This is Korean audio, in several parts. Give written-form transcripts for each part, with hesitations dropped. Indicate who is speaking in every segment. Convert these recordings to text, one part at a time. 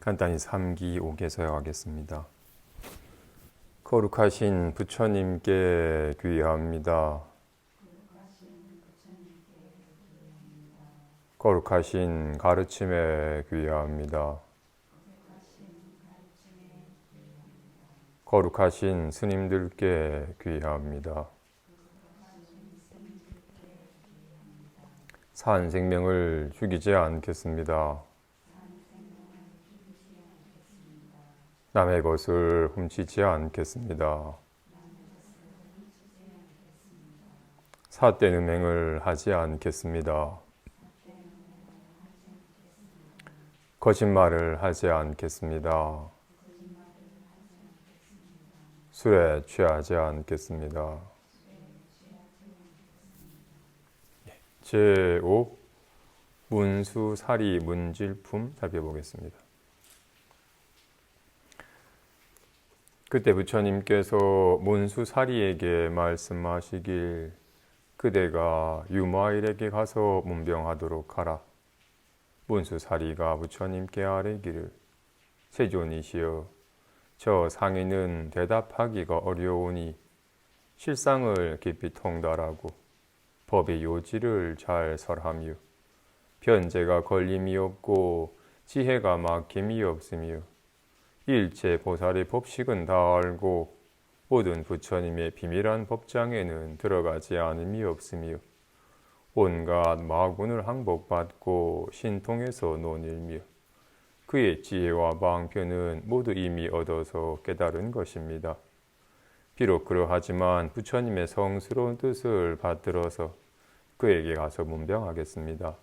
Speaker 1: 간단히 3기 5개 서약하겠습니다. 거룩하신 부처님께 귀의합니다. 거룩하신 가르침에 귀의합니다. 거룩하신 스님들께 귀의합니다. 산 생명을 죽이지 않겠습니다. 남의 것을 훔치지 않겠습니다. 삿된 음행을 하지 않겠습니다. 거짓말을 하지 않겠습니다. 술에 취하지 않겠습니다. 제5 문수사리 문질품 살펴보겠습니다. 그때 부처님께서 문수사리에게 말씀하시길 그대가 유마일에게 가서 문병하도록 하라. 문수사리가 부처님께 아뢰기를 세존이시여 저 상인은 대답하기가 어려우니 실상을 깊이 통달하고 법의 요지를 잘 설하며 변제가 걸림이 없고 지혜가 막힘이 없으며 일체 보살의 법식은 다 알고 모든 부처님의 비밀한 법장에는 들어가지 않음이 없으며 온갖 마군을 항복받고 신통에서 논일며 그의 지혜와 방편은 모두 이미 얻어서 깨달은 것입니다. 비록 그러하지만 부처님의 성스러운 뜻을 받들어서 그에게 가서 문병하겠습니다.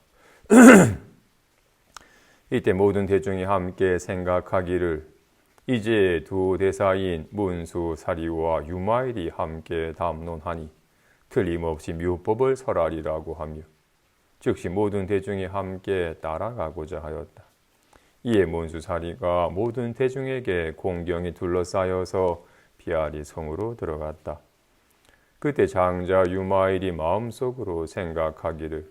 Speaker 1: 이때 모든 대중이 함께 생각하기를 이제 두 대사인 문수사리와 유마일이 함께 담론하니 틀림없이 묘법을 설하리라고 하며 즉시 모든 대중이 함께 따라가고자 하였다. 이에 문수사리가 모든 대중에게 공경이 둘러싸여서 비아리 성으로 들어갔다. 그때 장자 유마일이 마음속으로 생각하기를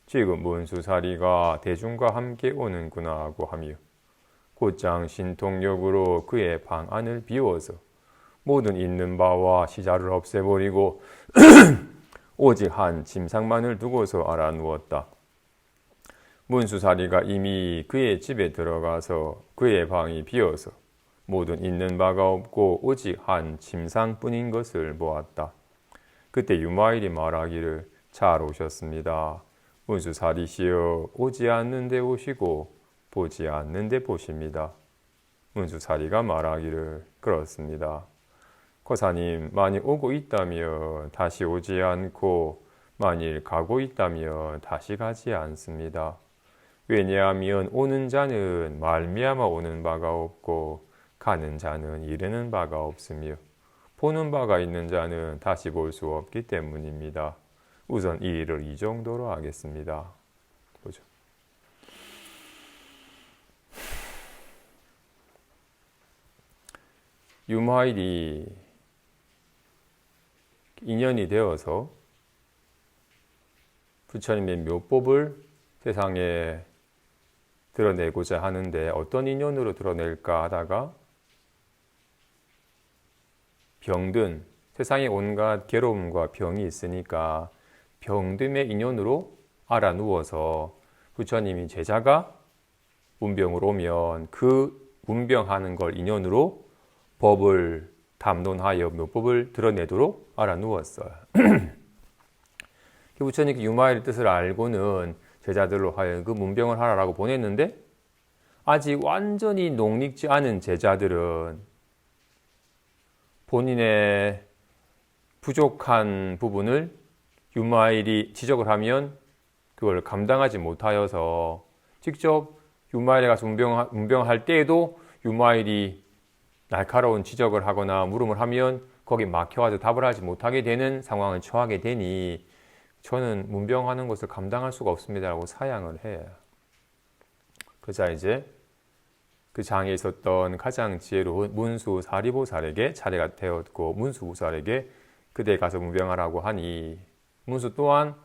Speaker 1: 지금 문수사리가 대중과 함께 오는구나 하고 하며 곧장 신통력으로 그의 방 안을 비워서 모든 있는 바와 시자를 없애버리고 오직 한 침상만을 두고서 알아누웠다. 문수사리가 이미 그의 집에 들어가서 그의 방이 비어서 모든 있는 바가 없고 오직 한 침상뿐인 것을 보았다. 그때 유마일이 말하기를 잘 오셨습니다. 문수사리시여 오지 않는 데 오시고 보지 않는 데 보십니다. 문수사리가 말하기를 그렇습니다. 거사님 만일 오고 있다면 다시 오지 않고 만일 가고 있다면 다시 가지 않습니다. 왜냐하면 오는 자는 말미암아 오는 바가 없고 가는 자는 이르는 바가 없으며 보는 바가 있는 자는 다시 볼 수 없기 때문입니다. 우선 이 일을 이 정도로 하겠습니다. 보죠. 유마일이 인연이 되어서 부처님의 묘법을 세상에 드러내고자 하는데 어떤 인연으로 드러낼까 하다가 병든 세상에 온갖 괴로움과 병이 있으니까 병듦의 인연으로 알아 누워서 부처님이 제자가 문병으로 오면 그 문병하는 걸 인연으로 법을 담론하여 묘법을 드러내도록 알아 누웠어요. 부처님이 유마일의 뜻을 알고는 제자들로 하여금 문병을 하라고 보냈는데 아직 완전히 녹익지 않은 제자들은 본인의 부족한 부분을 유마일이 지적을 하면 그걸 감당하지 못하여서 직접 유마일에 가서 문병할 때에도 유마일이 날카로운 지적을 하거나 물음을 하면 거기 막혀가지고 답을 하지 못하게 되는 상황을 처하게 되니 저는 문병하는 것을 감당할 수가 없습니다라고 사양을 해요. 그러자 이제 그 장에 있었던 가장 지혜로운 문수사리보살에게 차례가 되었고 문수보살에게 그대 가서 문병하라고 하니 문수 또한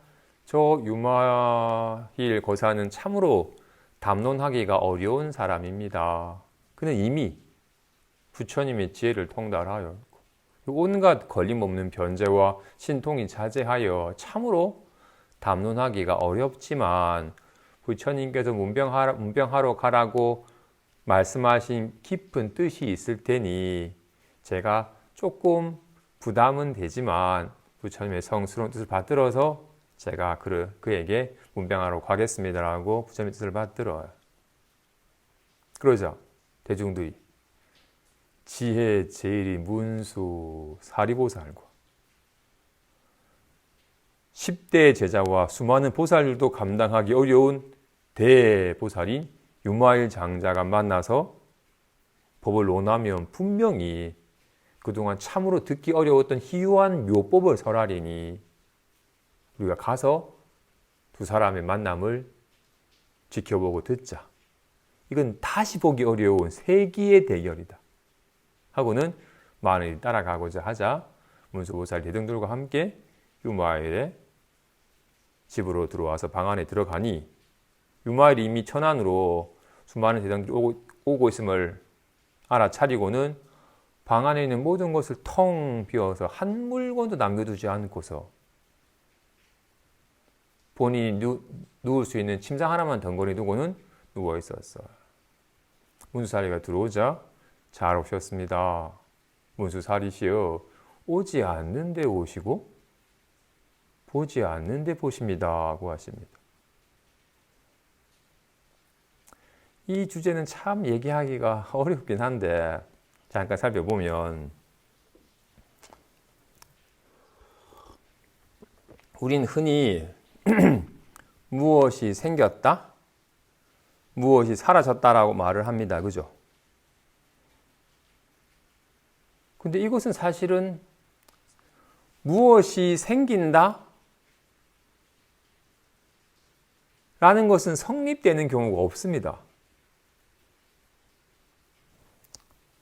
Speaker 1: 저 유마일 거사는 참으로 담론하기가 어려운 사람입니다. 그는 이미 부처님의 지혜를 통달하여 온갖 걸림없는 변제와 신통이 자제하여 참으로 담론하기가 어렵지만 부처님께서 문병하러 가라고 말씀하신 깊은 뜻이 있을 테니 제가 조금 부담은 되지만 부처님의 성스러운 뜻을 받들어서 제가 그에게 문병하러 가겠습니다라고 부처님의 뜻을 받들어요. 그러자 대중들이 지혜 제일이 문수 사리보살과 10대 제자와 수많은 보살들도 감당하기 어려운 대보살인 유마일 장자가 만나서 법을 논하면 분명히 그동안 참으로 듣기 어려웠던 희유한 묘법을 설하리니 우리가 가서 두 사람의 만남을 지켜보고 듣자. 이건 다시 보기 어려운 세기의 대결이다. 하고는 많이 따라가고자 하자 문수보살 대등들과 함께 유마일의 집으로 들어와서 방 안에 들어가니 유마일이 이미 천안으로 수많은 대등들이 오고 있음을 알아차리고는 방 안에 있는 모든 것을 텅 비워서 한 물건도 남겨두지 않고서 본인이 누울 수 있는 침상 하나만 덩그러니 두고는 누워 있었어요. 문수사리가 들어오자 잘 오셨습니다. 문수사리시여 오지 않는데 오시고 보지 않는데 보십니다고 하십니다. 이 주제는 참 얘기하기가 어렵긴 한데 잠깐 살펴보면 우린 흔히 무엇이 생겼다? 무엇이 사라졌다라고 말을 합니다. 그죠? 근데 이것은 사실은 무엇이 생긴다? 라는 것은 성립되는 경우가 없습니다.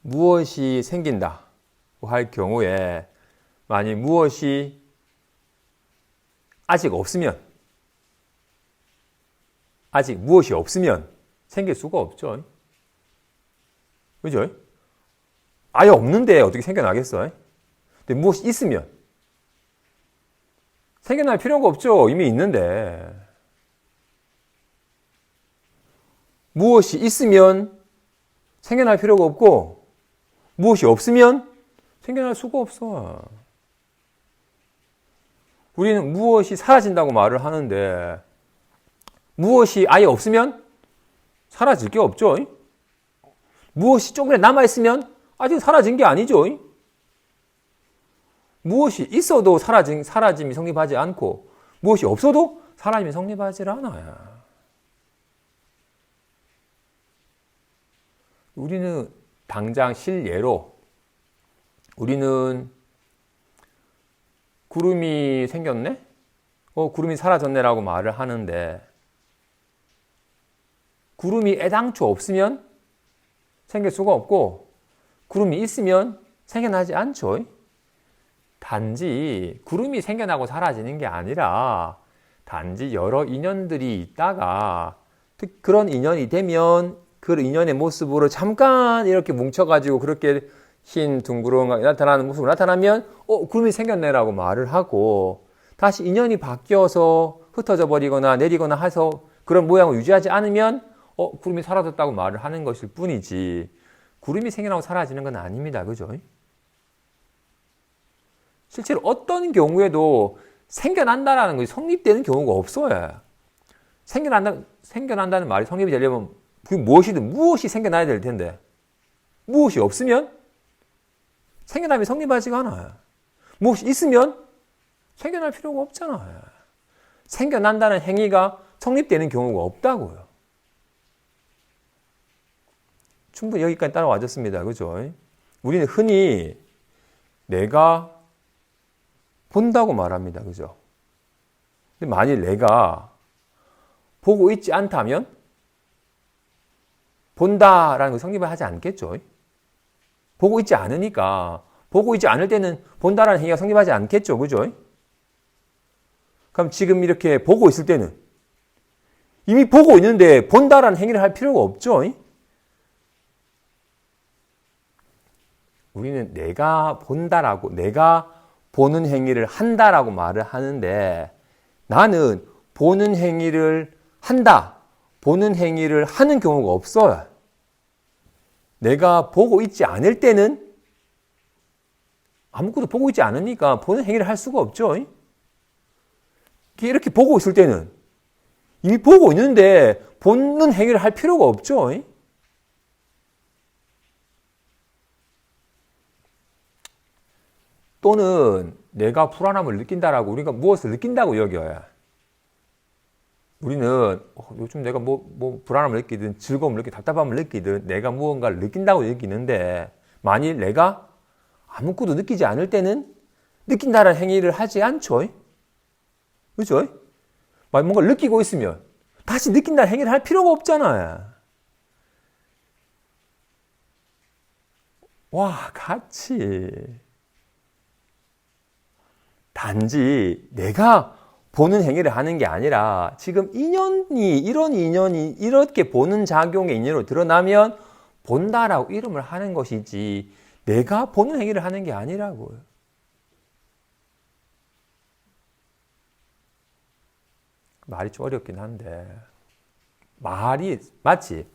Speaker 1: 무엇이 생긴다고 할 경우에 만약 무엇이 아직 무엇이 없으면 생길 수가 없죠. 그죠? 아예 없는데 어떻게 생겨나겠어요? 근데 무엇이 있으면 생겨날 필요가 없죠. 이미 있는데. 무엇이 있으면 생겨날 필요가 없고 무엇이 없으면 생겨날 수가 없어. 우리는 무엇이 사라진다고 말을 하는데 무엇이 아예 없으면 사라질 게 없죠. 무엇이 조금이라도 남아있으면 아직 사라진 게 아니죠. 무엇이 있어도 사라짐이 성립하지 않고 무엇이 없어도 사라짐이 성립하지 않아요. 우리는 당장 실예로 우리는 구름이 생겼네? 구름이 사라졌네라고 말을 하는데 구름이 애당초 없으면 생길 수가 없고 구름이 있으면 생겨나지 않죠. 단지 구름이 생겨나고 사라지는 게 아니라 단지 여러 인연들이 있다가 그런 인연이 되면 그 인연의 모습으로 잠깐 이렇게 뭉쳐가지고 그렇게 흰 둥그런 나타나는 모습으로 나타나면 구름이 생겼네라고 말을 하고 다시 인연이 바뀌어서 흩어져 버리거나 내리거나 해서 그런 모양을 유지하지 않으면 구름이 사라졌다고 말을 하는 것일 뿐이지 구름이 생겨나고 사라지는 건 아닙니다. 그죠? 실제로 어떤 경우에도 생겨난다라는 것이 성립되는 경우가 없어요. 생겨난다는 말이 성립이 되려면 그게 무엇이 생겨나야 될 텐데 무엇이 없으면 생겨남이 성립하지가 않아요. 무엇이 있으면 생겨날 필요가 없잖아요. 생겨난다는 행위가 성립되는 경우가 없다고요. 충분히 여기까지 따라와줬습니다. 그죠? 우리는 흔히 내가 본다고 말합니다. 그죠? 근데 만일 내가 보고 있지 않다면 본다라는 거 성립을 하지 않겠죠? 보고 있지 않으니까 보고 있지 않을 때는 본다라는 행위가 성립하지 않겠죠? 그죠? 그럼 지금 이렇게 보고 있을 때는 이미 보고 있는데 본다라는 행위를 할 필요가 없죠? 우리는 내가 본다라고, 내가 보는 행위를 한다라고 말을 하는데, 나는 보는 행위를 한다, 보는 행위를 하는 경우가 없어요. 내가 보고 있지 않을 때는 아무것도 보고 있지 않으니까 보는 행위를 할 수가 없죠. 이렇게 보고 있을 때는 이미 보고 있는데 보는 행위를 할 필요가 없죠. 또는 내가 불안함을 느낀다라고 우리가 무엇을 느낀다고 여겨요. 우리는 요즘 내가 뭐 불안함을 느끼든 즐거움을 느끼든 답답함을 느끼든 내가 무언가를 느낀다고 느끼는데, 만일 내가 아무것도 느끼지 않을 때는 느낀다는 행위를 하지 않죠. 그렇죠? 뭔가를 느끼고 있으면 다시 느낀다는 행위를 할 필요가 없잖아요. 와, 같이. 단지 내가 보는 행위를 하는 게 아니라 지금 이런 인연이 이렇게 보는 작용의 인연으로 드러나면 본다라고 이름을 하는 것이지 내가 보는 행위를 하는 게 아니라고요. 말이 좀 어렵긴 한데 말이 맞지?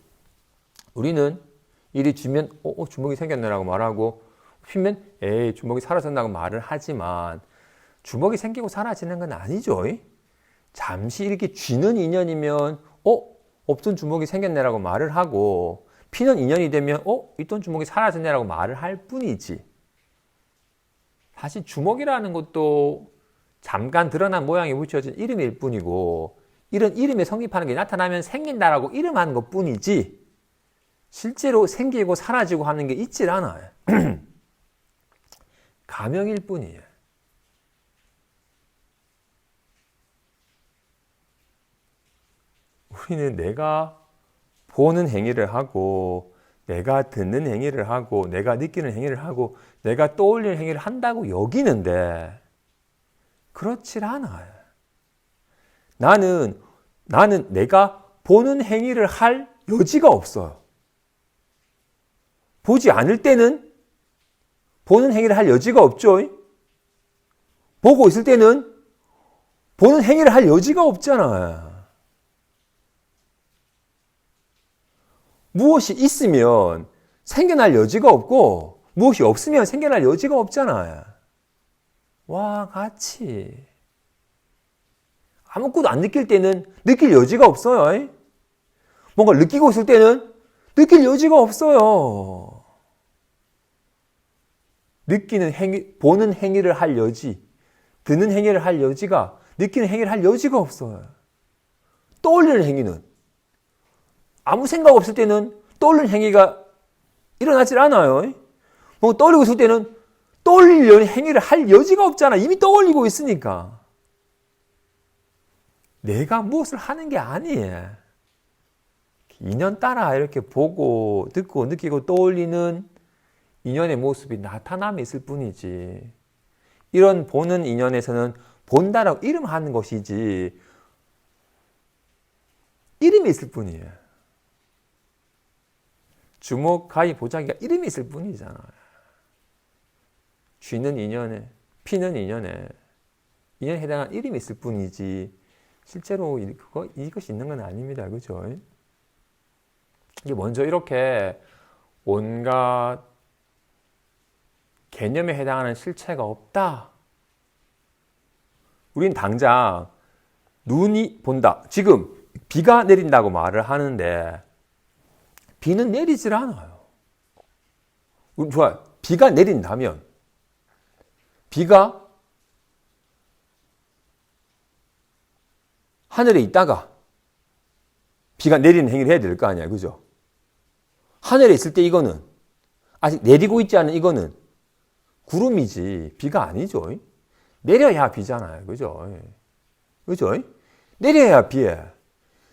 Speaker 1: 우리는 일이 주면 주먹이 생겼네라고 말하고, 휘면 에이 주먹이 사라졌다고 말을 하지만 주먹이 생기고 사라지는 건 아니죠. 잠시 이렇게 쥐는 인연이면 없던 주먹이 생겼네라고 말을 하고, 피는 인연이 되면 있던 주먹이 사라졌네라고 말을 할 뿐이지, 사실 주먹이라는 것도 잠깐 드러난 모양이 붙여진 이름일 뿐이고, 이런 이름에 성립하는 게 나타나면 생긴다라고 이름하는 것 뿐이지 실제로 생기고 사라지고 하는 게 있질 않아요. 가명일 뿐이에요. 우리는 내가 보는 행위를 하고, 내가 듣는 행위를 하고, 내가 느끼는 행위를 하고, 내가 떠올리는 행위를 한다고 여기는데 그렇질 않아요. 나는 내가 보는 행위를 할 여지가 없어요. 보지 않을 때는 보는 행위를 할 여지가 없죠. 보고 있을 때는 보는 행위를 할 여지가 없잖아요. 무엇이 있으면 생겨날 여지가 없고, 무엇이 없으면 생겨날 여지가 없잖아요. 와, 같이. 아무것도 안 느낄 때는 느낄 여지가 없어요. 뭔가 느끼고 있을 때는 느낄 여지가 없어요. 느끼는 행위, 보는 행위를 할 여지, 듣는 행위를 할 여지가, 느끼는 행위를 할 여지가 없어요. 떠올리는 행위는 아무 생각 없을 때는 떠올리는 행위가 일어나질 않아요. 뭐 떠올리고 있을 때는 떠올리려는 행위를 할 여지가 없잖아. 이미 떠올리고 있으니까. 내가 무엇을 하는 게 아니에요. 인연 따라 이렇게 보고 듣고 느끼고 떠올리는 인연의 모습이 나타남이 있을 뿐이지, 이런 보는 인연에서는 본다라고 이름하는 것이지 이름이 있을 뿐이에요. 주먹, 가위, 보자기가 이름이 있을 뿐이잖아요. 쥐는 인연에, 피는 인연에 해당한 이름이 있을 뿐이지 실제로 이것이 있는 건 아닙니다. 그죠? 먼저 이렇게 온갖 개념에 해당하는 실체가 없다. 우린 당장 눈이 본다. 지금 비가 내린다고 말을 하는데 비는 내리질 않아요. 좋아요. 비가 내린다면 비가 하늘에 있다가 비가 내리는 행위를 해야 될 거 아니야. 그죠? 하늘에 있을 때 이거는 아직 내리고 있지 않은 이거는 구름이지 비가 아니죠. 내려야 비잖아요. 그죠? 그죠? 내려야 비에.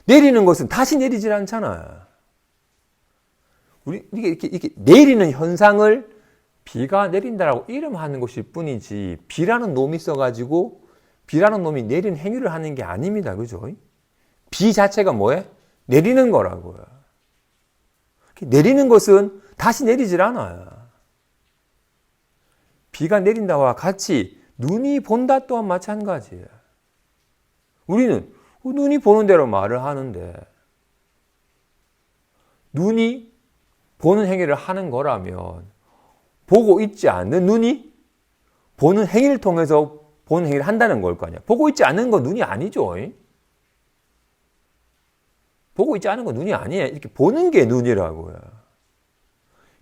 Speaker 1: 내리는 것은 다시 내리질 않잖아요. 이렇게 내리는 현상을 비가 내린다라고 이름하는 것일 뿐이지, 비라는 놈이 있어가지고 비라는 놈이 내리는 행위를 하는 게 아닙니다. 그죠? 비 자체가 뭐예요? 내리는 거라고요. 내리는 것은 다시 내리질 않아요. 비가 내린다와 같이 눈이 본다 또한 마찬가지예요. 우리는 눈이 보는 대로 말을 하는데 눈이 보는 행위를 하는 거라면 보고 있지 않는 눈이 보는 행위를 통해서 보는 행위를 한다는 걸 거 아니야. 보고 있지 않는 건 눈이 아니죠. 보고 있지 않은 건 눈이 아니에요. 이렇게 보는 게 눈이라고요.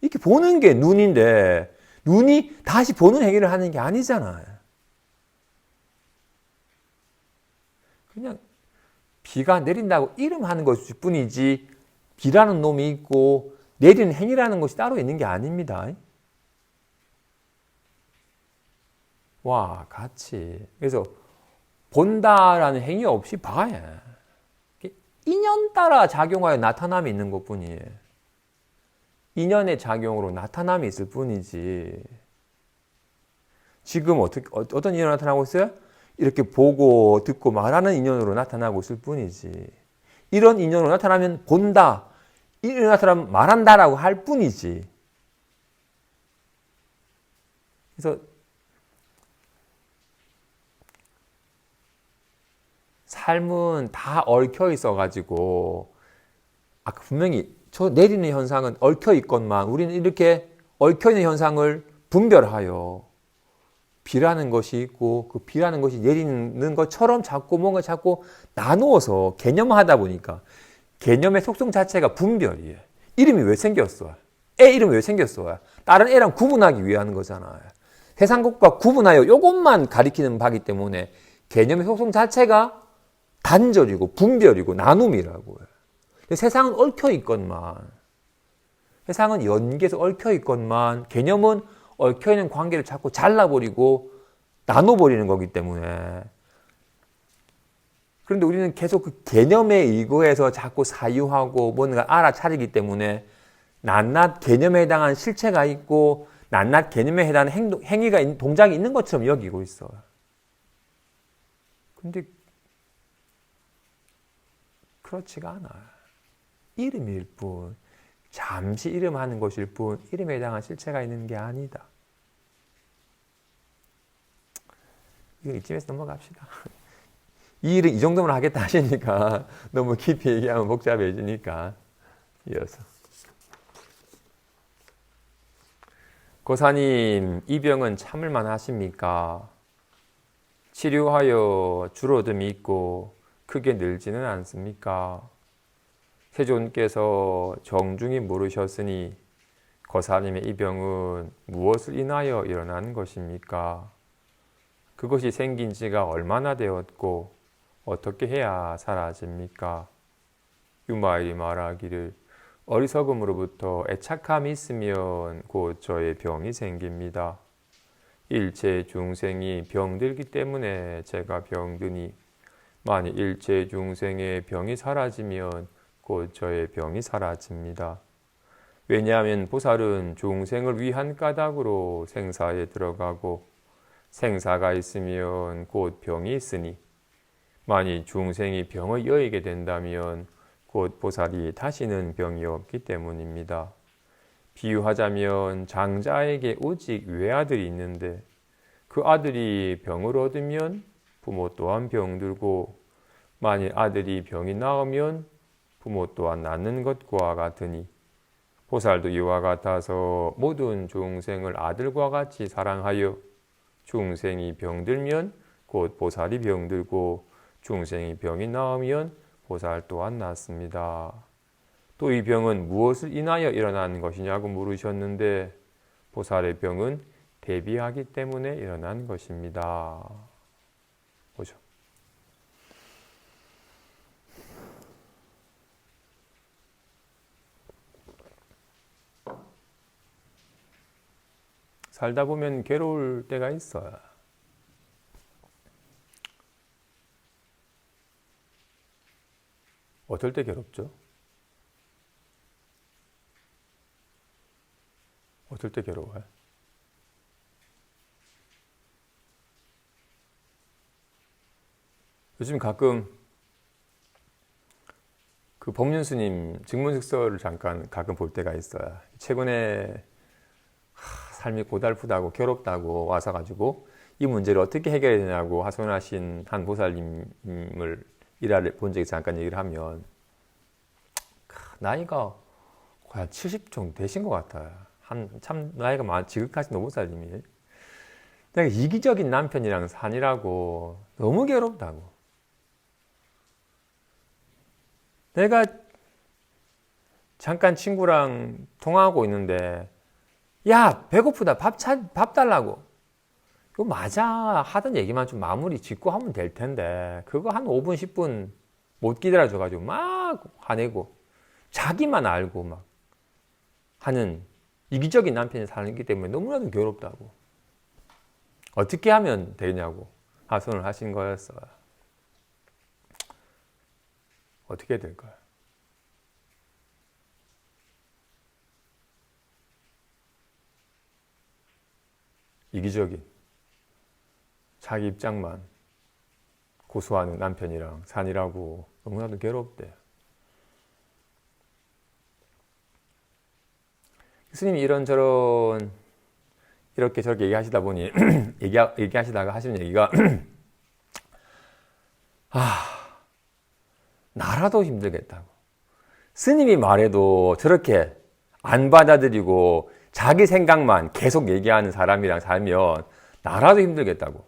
Speaker 1: 이렇게 보는 게 눈인데 눈이 다시 보는 행위를 하는 게 아니잖아요. 그냥 비가 내린다고 이름하는 것일 뿐이지 비라는 놈이 있고 내리는 행위라는 것이 따로 있는 게 아닙니다. 와, 같이. 그래서 본다라는 행위 없이 봐야. 인연 따라 작용하여 나타남이 있는 것뿐이에요. 인연의 작용으로 나타남이 있을 뿐이지. 지금 어떤 인연으로 나타나고 있어요? 이렇게 보고 듣고 말하는 인연으로 나타나고 있을 뿐이지. 이런 인연으로 나타나면 본다. 이런 나타나면 말한다라고 할 뿐이지. 그래서 삶은 다 얽혀 있어가지고 아까 분명히 저 내리는 현상은 얽혀 있건만 우리는 이렇게 얽혀 있는 현상을 분별하여 비라는 것이 있고 그 비라는 것이 내리는 것처럼 자꾸 뭔가 자꾸 나누어서 개념화하다 보니까 개념의 속성 자체가 분별이에요. 이름이 왜 생겼어? 애 이름이 왜 생겼어? 다른 애랑 구분하기 위해 하는 거잖아요. 세상 것과 구분하여 요것만 가리키는 바기 때문에 개념의 속성 자체가 단절이고 분별이고 나눔이라고요. 세상은 얽혀 있건만, 세상은 연계해서 얽혀 있건만, 개념은 얽혀 있는 관계를 자꾸 잘라버리고 나눠버리는 거기 때문에. 그런데 우리는 계속 그 개념에 의거해서 자꾸 사유하고 뭔가 알아차리기 때문에 낱낱 개념에 해당하는 실체가 있고 낱낱 개념에 해당하는 행위가 동작이 있는 것처럼 여기고 있어요. 근데 그렇지가 않아요. 이름일 뿐, 잠시 이름하는 것일 뿐, 이름에 해당한 실체가 있는 게 아니다. 이거 이쯤에서 넘어갑시다. 이 일은 이 정도만 하겠다 하시니까 너무 깊이 얘기하면 복잡해지니까 이어서. 고사님, 이 병은 참을만 하십니까? 치료하여 줄어듦이 있고 크게 늘지는 않습니까? 세존께서 정중히 물으셨으니 고사님의 이 병은 무엇을 인하여 일어난 것입니까? 그것이 생긴 지가 얼마나 되었고 어떻게 해야 사라집니까? 유마일이 말하기를 어리석음으로부터 애착함이 있으면 곧 저의 병이 생깁니다. 일체 중생이 병들기 때문에 제가 병드니 만일 일체 중생의 병이 사라지면 곧 저의 병이 사라집니다. 왜냐하면 보살은 중생을 위한 까닭으로 생사에 들어가고 생사가 있으면 곧 병이 있으니 만일 중생이 병을 여의게 된다면 곧 보살이 다시는 병이 없기 때문입니다. 비유하자면 장자에게 오직 외아들이 있는데 그 아들이 병을 얻으면 부모 또한 병들고 만일 아들이 병이 나으면 부모 또한 낫는 것과 같으니 보살도 이와 같아서 모든 중생을 아들과 같이 사랑하여 중생이 병들면 곧 보살이 병들고 중생이 병이 나으면 보살 또한 낫습니다. 또 이 병은 무엇을 인하여 일어난 것이냐고 물으셨는데 보살의 병은 대비하기 때문에 일어난 것입니다. 보죠. 살다 보면 괴로울 때가 있어요. 어떨 때 괴롭죠? 어떨 때 괴로워요? 요즘 가끔 그 법륜 스님 증문식서를 잠깐 가끔 볼 때가 있어요. 최근에 삶이 고달프다고 괴롭다고 와서 가지고 이 문제를 어떻게 해결해야 되냐고 하소연하신 한 보살님을 일화를 본 적이 잠깐 얘기를 하면 나이가 거의 한 70 정도 되신 것 같아요. 참 나이가 지극하신 노보살님이. 내가 이기적인 남편이랑 사니라고 너무 괴롭다고. 내가 잠깐 친구랑 통화하고 있는데 야 배고프다 밥 달라고. 이거 맞아 하던 얘기만 좀 마무리 짓고 하면 될 텐데 그거 한 5분 10분 못 기다려줘가지고 막 화내고 자기만 알고 막 하는 이기적인 남편이 살기 때문에 너무나도 괴롭다고. 어떻게 하면 되냐고 하소연을 하신 거였어요. 어떻게 될까요? 이기적인 자기 입장만 고수하는 남편이랑 산이라고 너무나도 괴롭대. 스님이 이런저런 이렇게 저렇게 얘기하시다 보니 얘기하시다가 하시는 얘기가 나라도 힘들겠다고. 스님이 말해도 저렇게 안 받아들이고 자기 생각만 계속 얘기하는 사람이랑 살면 나라도 힘들겠다고.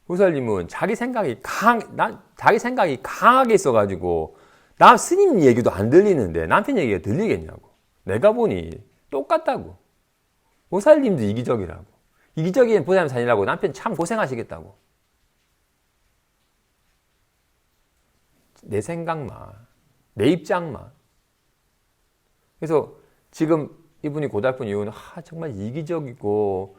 Speaker 1: 보살님은 자기 생각이 강하게 있어가지고 남 스님 얘기도 안 들리는데 남편 얘기가 들리겠냐고. 내가 보니 똑같다고. 보살님도 이기적이라고. 이기적인 보살님 사니라고 남편 참 고생하시겠다고. 내 생각만, 내 입장만. 그래서 지금 이분이 고달픈 이유는 정말 이기적이고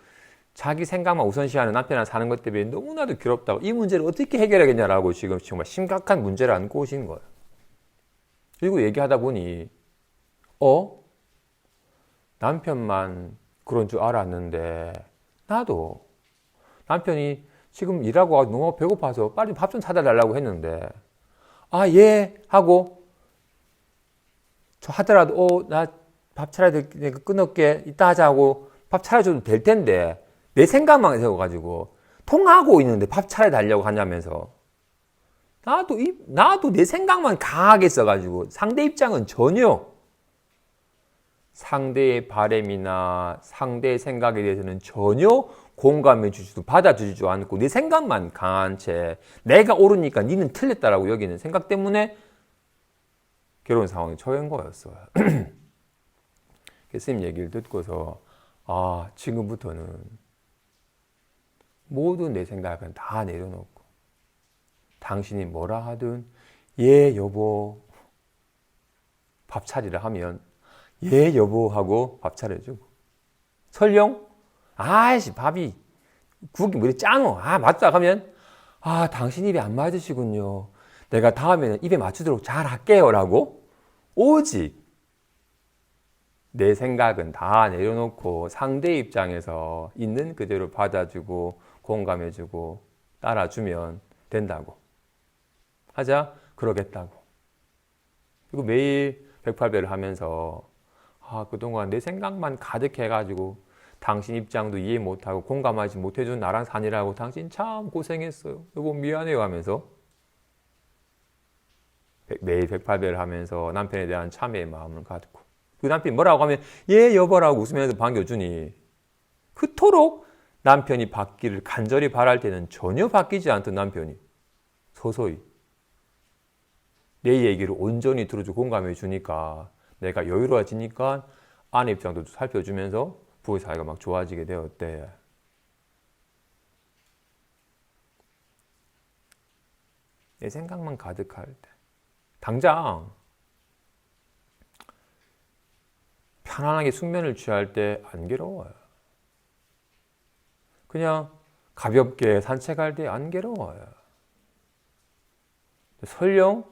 Speaker 1: 자기 생각만 우선시하는 남편이랑 사는 것 때문에 너무나도 괴롭다고. 이 문제를 어떻게 해결하겠냐라고 지금 정말 심각한 문제를 안고 오신 거예요. 그리고 얘기하다 보니 남편만 그런 줄 알았는데 나도 남편이 지금 일하고 와서 너무 배고파서 빨리 밥 좀 사다 달라고 했는데 예 하고 저 하더라도 나 밥 차려야 되니까 끊을게 이따 하자 하고 밥 차려줘도 될 텐데 내 생각만 세워가지고 통하고 있는데 밥 차려달라고 하냐면서 나도 내 생각만 강하게 써가지고 상대 입장은 전혀 상대의 바람이나 상대의 생각에 대해서는 전혀 공감해 주지도 받아주지도 않고 내 생각만 강한 채 내가 옳으니까 니는 틀렸다라고 여기는 생각 때문에 괴로운 상황에 처한 거였어요. 스님 얘기를 듣고서 지금부터는 모든 내 생각은 다 내려놓고 당신이 뭐라 하든 예 여보 밥 차리라 하면 예 여보 하고 밥 차려주고 설령 밥이 국이 뭐 이렇게 짜노 맞다 하면 당신 입에 안 맞으시군요. 내가 다음에는 입에 맞추도록 잘 할게요 라고 오직 내 생각은 다 내려놓고 상대 입장에서 있는 그대로 받아주고 공감해주고 따라주면 된다고 하자. 그러겠다고. 그리고 매일 108배를 하면서 그동안 내 생각만 가득해가지고 당신 입장도 이해 못하고 공감하지 못해준 나랑 사니라고 당신 참 고생했어요. 여보 미안해요 하면서 매일 108배를 하면서 남편에 대한 참회의 마음을 가지고 그 남편이 뭐라고 하면 예 여보라고 웃으면서 반겨주니 그토록 남편이 바뀌기를 간절히 바랄 때는 전혀 바뀌지 않던 남편이 서서히 내 얘기를 온전히 들어주고 공감해 주니까 내가 여유로워지니까 아내 입장도 살펴주면서 부부 사이가 막 좋아지게 되었대. 내 생각만 가득할 때 당장 편안하게 숙면을 취할 때 안 괴로워요. 그냥 가볍게 산책할 때 안 괴로워요. 설령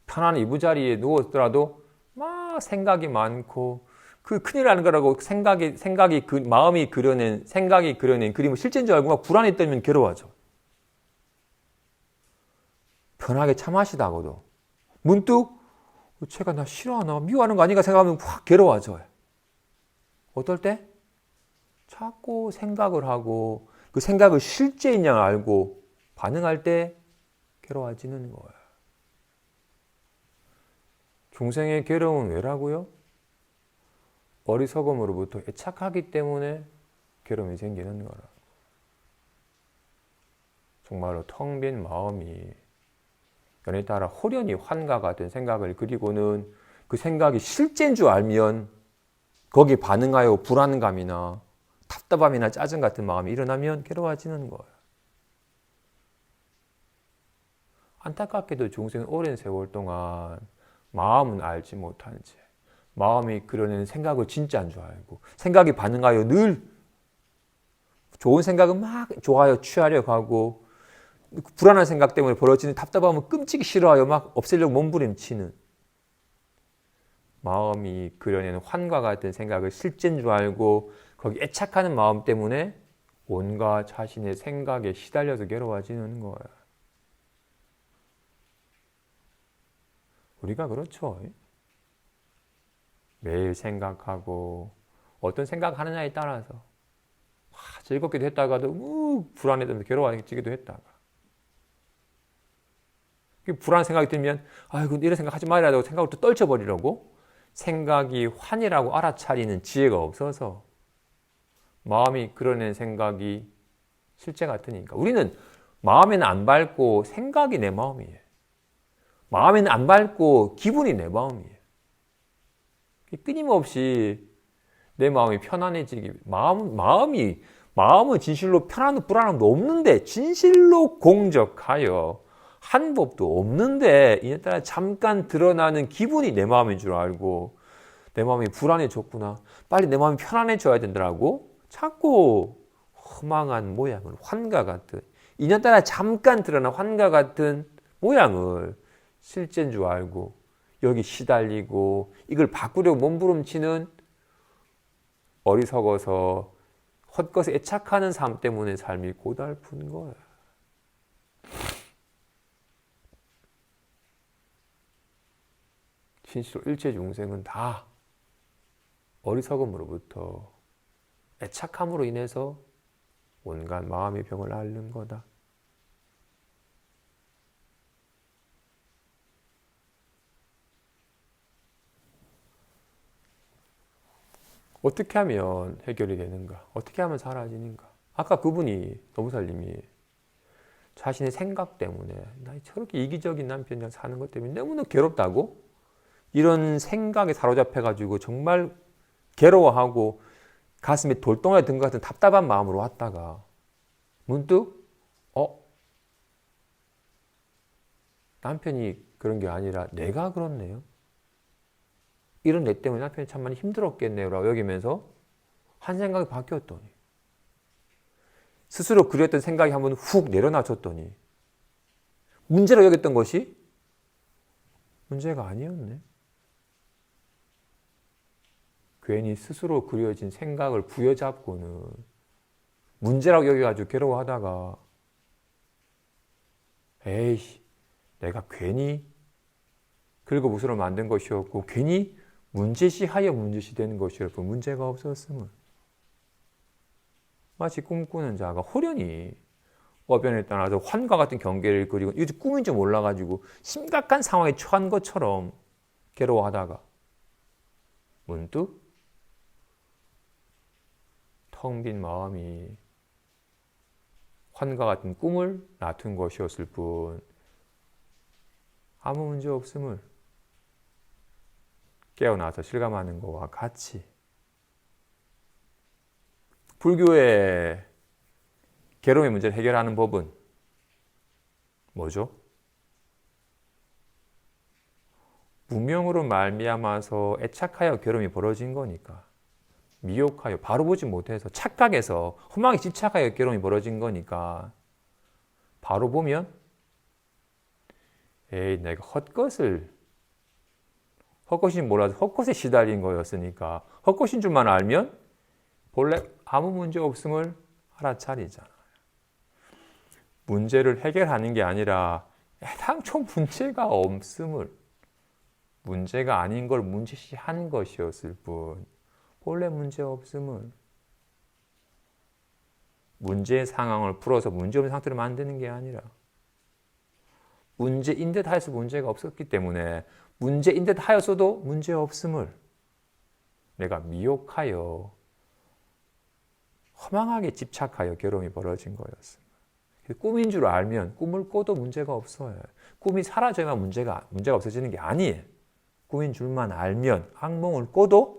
Speaker 1: 편한 이부자리에 누웠더라도 막 생각이 많고 그 큰일 나는 거라고 생각이 그 마음이 그려낸 그림을 실제인 줄 알고 막 불안했다면 괴로워하죠. 편하게 참하시다고도 문득 쟤가 나 싫어하나 미워하는 거 아닌가 생각하면 확 괴로워져요. 어떨 때? 자꾸 생각을 하고 그 생각을 실제인 양 알고 반응할 때 괴로워지는 거예요. 중생의 괴로움은 왜라고요? 어리석음으로부터 애착하기 때문에 괴로움이 생기는 거라. 정말로 텅 빈 마음이 연에 따라 호련히 환과 같은 생각을 그리고는 그 생각이 실제인 줄 알면 거기에 반응하여 불안감이나 답답함이나 짜증 같은 마음이 일어나면 괴로워지는 거예요. 안타깝게도 중생은 오랜 세월 동안 마음은 알지 못한 채 마음이 그려내는 생각을 진짜인 줄 알고 생각이 반응하여 늘 좋은 생각은 막 좋아요 취하려고 하고 불안한 생각 때문에 벌어지는 답답함은 끔찍이 싫어하여 막 없애려고 몸부림치는 마음이 그려내는 환과 같은 생각을 실제인 줄 알고 거기 애착하는 마음 때문에 온갖 자신의 생각에 시달려서 괴로워지는 거예요. 우리가 그렇죠. 매일 생각하고 어떤 생각하느냐에 따라서 즐겁기도 했다가도 불안해서 괴로워지기도 했다가 불안한 생각이 들면 아이고 이런 생각 하지 말아야 생각을 또 떨쳐버리려고 생각이 환이라고 알아차리는 지혜가 없어서 마음이 그려낸 생각이 실제 같으니까 우리는 마음에는 안 밝고 생각이 내 마음이에요. 마음에는 안 밝고 기분이 내 마음이에요. 끊임없이 내 마음이 편안해지기 마음은 진실로 편안함도 불안함도 없는데 진실로 공적하여 한 법도 없는데 이에 따라 잠깐 드러나는 기분이 내 마음인 줄 알고 내 마음이 불안해졌구나 빨리 내 마음이 편안해져야 된다고 자꾸 허망한 모양을 환과 같은 인연 따라 잠깐 드러난 환과 같은 모양을 실제인 줄 알고 여기 시달리고 이걸 바꾸려고 몸부림치는 어리석어서 헛것에 애착하는 삶 때문에 삶이 고달픈 거예요. 진실로 일체 중생은 다 어리석음으로부터 애착함으로 인해서 온갖 마음의 병을 앓는 거다. 어떻게 하면 해결이 되는가? 어떻게 하면 사라지는가? 아까 그분이 노무사님이 자신의 생각 때문에 나 저렇게 이기적인 남편이랑 사는 것 때문에 너무나 괴롭다고 이런 생각에 사로잡혀가지고 정말 괴로워하고 가슴에 돌덩어리 든 것 같은 답답한 마음으로 왔다가 문득 남편이 그런 게 아니라 내가 그렇네요. 이런 내 때문에 남편이 참 많이 힘들었겠네요 라고 여기면서 한 생각이 바뀌었더니 스스로 그렸던 생각이 한번 훅 내려놔줬더니 문제로 여겼던 것이 문제가 아니었네. 괜히 스스로 그려진 생각을 부여잡고는 문제라고 여겨가지고 괴로워하다가 에이 내가 괜히 긁어부스러 만든 것이었고 괜히 문제시하여 문제시되는 것이었고 문제가 없었음을 마치 꿈꾸는 자가 호련히 어변에 떠나서 환과 같은 경계를 그리고 이게 꿈인지 몰라가지고 심각한 상황에 처한 것처럼 괴로워하다가 문득 텅 빈 마음이 환과 같은 꿈을 낳은 것이었을 뿐 아무 문제 없음을 깨어나서 실감하는 것과 같이 불교의 괴로움의 문제를 해결하는 법은 뭐죠? 무명으로 말미암아서 애착하여 괴로움이 벌어진 거니까 미혹하여 바로 보지 못해서 착각해서 험하게 집착하여 괴로움이 벌어진 거니까 바로 보면 에이 내가 헛것인 몰라도 헛것에 시달린 거였으니까 헛것인 줄만 알면 본래 아무 문제 없음을 알아차리잖아요. 문제를 해결하는 게 아니라 애당초 문제가 없음을 문제가 아닌 걸 문제시한 것이었을 뿐 본래 문제 없음을. 문제 상황을 풀어서 문제 없는 상태로 만드는 게 아니라 문제인 듯 하여서 문제가 없었기 때문에 문제인 듯 하여서도 문제 없음을 내가 미혹하여 허망하게 집착하여 괴로움이 벌어진 거였습니다. 꿈인 줄 알면 꿈을 꿔도 문제가 없어요. 꿈이 사라져야만 문제가 없어지는 게 아니에요. 꿈인 줄만 알면 악몽을 꿔도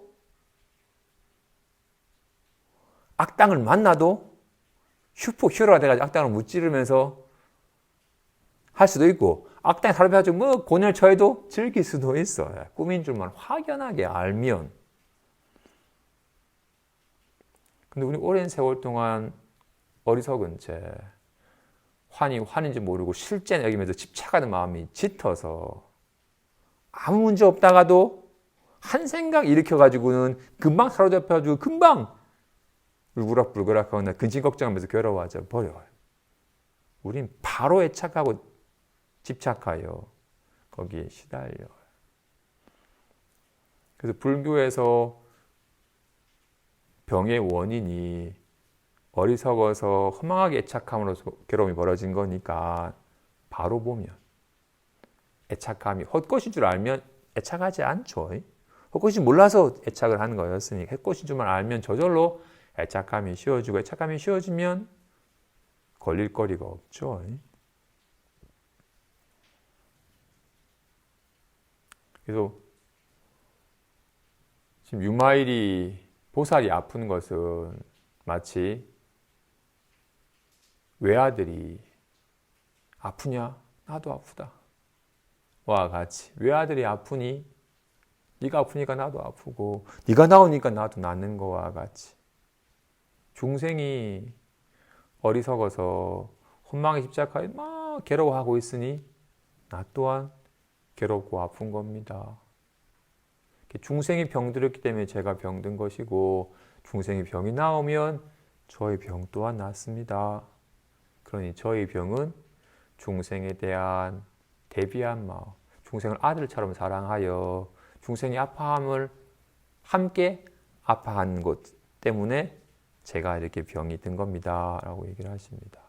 Speaker 1: 악당을 만나도 슈퍼히어로가 돼가지고 악당을 무찌르면서 할 수도 있고 악당이 사람해가지고 뭐 고뇌를 처해도 즐길 수도 있어요. 꿈인 줄만 확연하게 알면. 근데 우리 오랜 세월 동안 어리석은 채 환인지 모르고 실제는 여기면서 집착하는 마음이 짙어서 아무 문제 없다가도 한 생각 일으켜가지고는 금방 사로잡혀가지고 금방 울그락불그락하거나 근심 걱정하면서 괴로워져 버려요. 우린 바로 애착하고 집착하여 거기에 시달려요. 그래서 불교에서 병의 원인이 어리석어서 허망하게 애착함으로써 괴로움이 벌어진 거니까 바로 보면 애착함이 헛것인 줄 알면 애착하지 않죠. 헛것이 몰라서 애착을 하는 거였으니까 헛것인 줄만 알면 저절로 애착함이 쉬워지고 애착함이 쉬워지면 걸릴 거리가 없죠. 그래서 지금 유마일이 보살이 아픈 것은 마치 외아들이 아프냐? 나도 아프다. 와 같이 외아들이 아프니 네가 아프니까 나도 아프고 네가 나오니까 나도 낫는 거와 같이 중생이 어리석어서 혼망에 집착하여 막 괴로워하고 있으니 나 또한 괴롭고 아픈 겁니다. 중생이 병들었기 때문에 제가 병든 것이고 중생이 병이 나오면 저의 병 또한 낫습니다. 그러니 저의 병은 중생에 대한 대비한 마음, 중생을 아들처럼 사랑하여 중생이 아파함을 함께 아파한 것 때문에 제가 이렇게 병이 든 겁니다. 라고 얘기를 하십니다.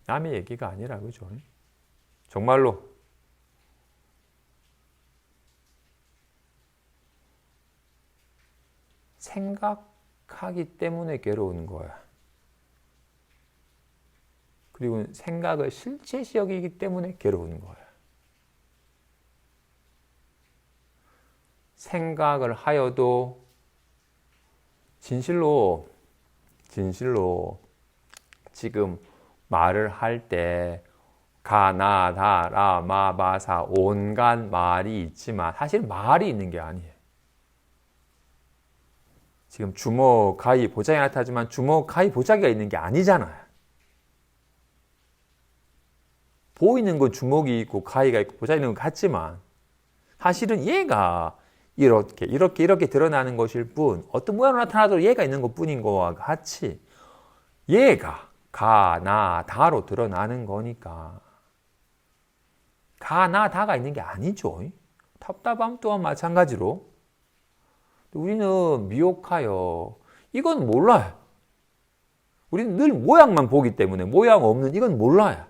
Speaker 1: 남의 얘기가 아니라 그죠? 정말로 생각하기 때문에 괴로운 거야. 그리고 생각을 실체시 여기기 때문에 괴로운 거야. 생각을 하여도 진실로 지금 말을 할 때 가, 나, 다, 라, 마, 바, 사 온갖 말이 있지만 사실 말이 있는 게 아니에요. 지금 주먹, 가위, 보자기 나타나지만 주먹, 가위, 보자기가 있는 게 아니잖아요. 보이는 건 주먹이 있고 가위가 있고 보자기 있는 건 같지만 사실은 얘가 이렇게 드러나는 것일 뿐 어떤 모양으로 나타나도 얘가 있는 것뿐인 거와 같이 얘가 가, 나, 다로 드러나는 거니까 가, 나, 다가 있는 게 아니죠. 답답함 또한 마찬가지로 우리는 미혹하여 이건 몰라요. 우리는 늘 모양만 보기 때문에 모양 없는 이건 몰라요.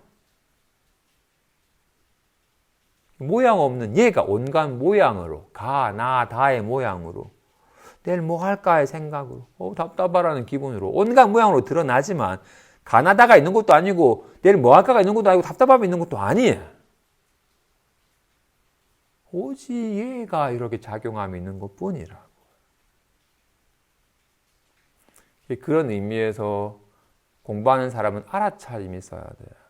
Speaker 1: 모양 없는 얘가 온갖 모양으로 가, 나, 다의 모양으로 내일 뭐 할까의 생각으로 답답하라는 기분으로 온갖 모양으로 드러나지만 가나다가 있는 것도 아니고 내일 뭐 할까가 있는 것도 아니고 답답함이 있는 것도 아니에요. 오직 얘가 이렇게 작용함이 있는 것뿐이라고. 그런 의미에서 공부하는 사람은 알아차림이 있어야 돼요.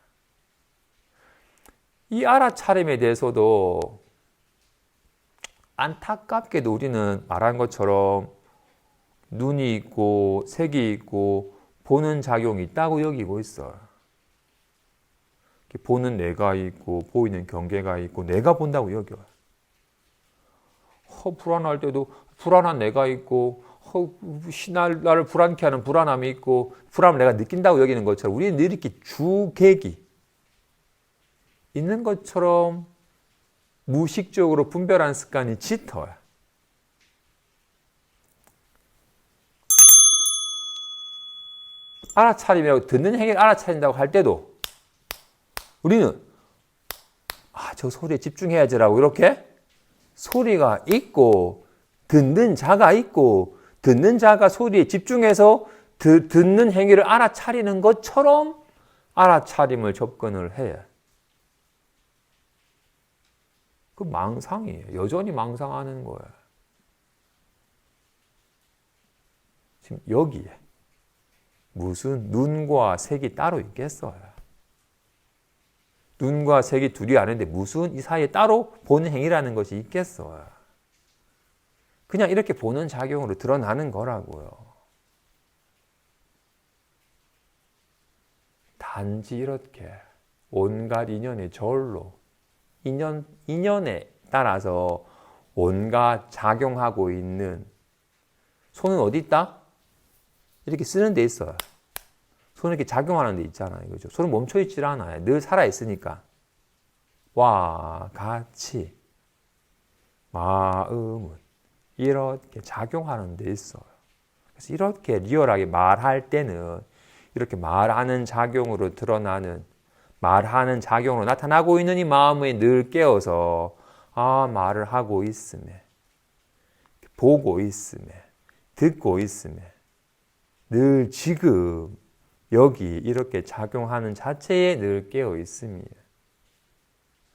Speaker 1: 이 알아차림에 대해서도 안타깝게도 우리는 말한 것처럼 눈이 있고 색이 있고 보는 작용이 있다고 여기고 있어요. 보는 내가 있고 보이는 경계가 있고 내가 본다고 여겨요. 불안할 때도 불안한 내가 있고 나를 불안케 하는 불안함이 있고 불안함을 내가 느낀다고 여기는 것처럼 우리는 늘 이렇게 주객이 있는 것처럼 무의식적으로 분별하는 습관이 짙어요. 알아차림이라고 듣는 행위를 알아차린다고 할 때도 우리는 저 소리에 집중해야지라고 이렇게 소리가 있고 듣는 자가 있고 듣는 자가 소리에 집중해서 듣는 행위를 알아차리는 것처럼 알아차림을 접근을 해야. 그 망상이에요. 여전히 망상하는 거예요. 지금 여기에 무슨 눈과 색이 따로 있겠어요? 눈과 색이 둘이 아는데 무슨 이 사이에 따로 보는 행위라는 것이 있겠어요? 그냥 이렇게 보는 작용으로 드러나는 거라고요. 단지 이렇게 온갖 인연의 절로 인연에 따라서 온갖 작용하고 있는 손은 어디 있다? 이렇게 쓰는 데 있어요. 손은 이렇게 작용하는 데 있잖아요. 그죠? 손은 멈춰 있질 않아요. 늘 살아 있으니까. 와, 같이 마음은 이렇게 작용하는 데 있어요. 그래서 이렇게 리얼하게 말할 때는 이렇게 말하는 작용으로 드러나는 말하는 작용으로 나타나고 있는 이 마음에 늘 깨어서 말을 하고 있음에 보고 있음에 듣고 있음에 늘 지금 여기 이렇게 작용하는 자체에 늘 깨어 있음이에요.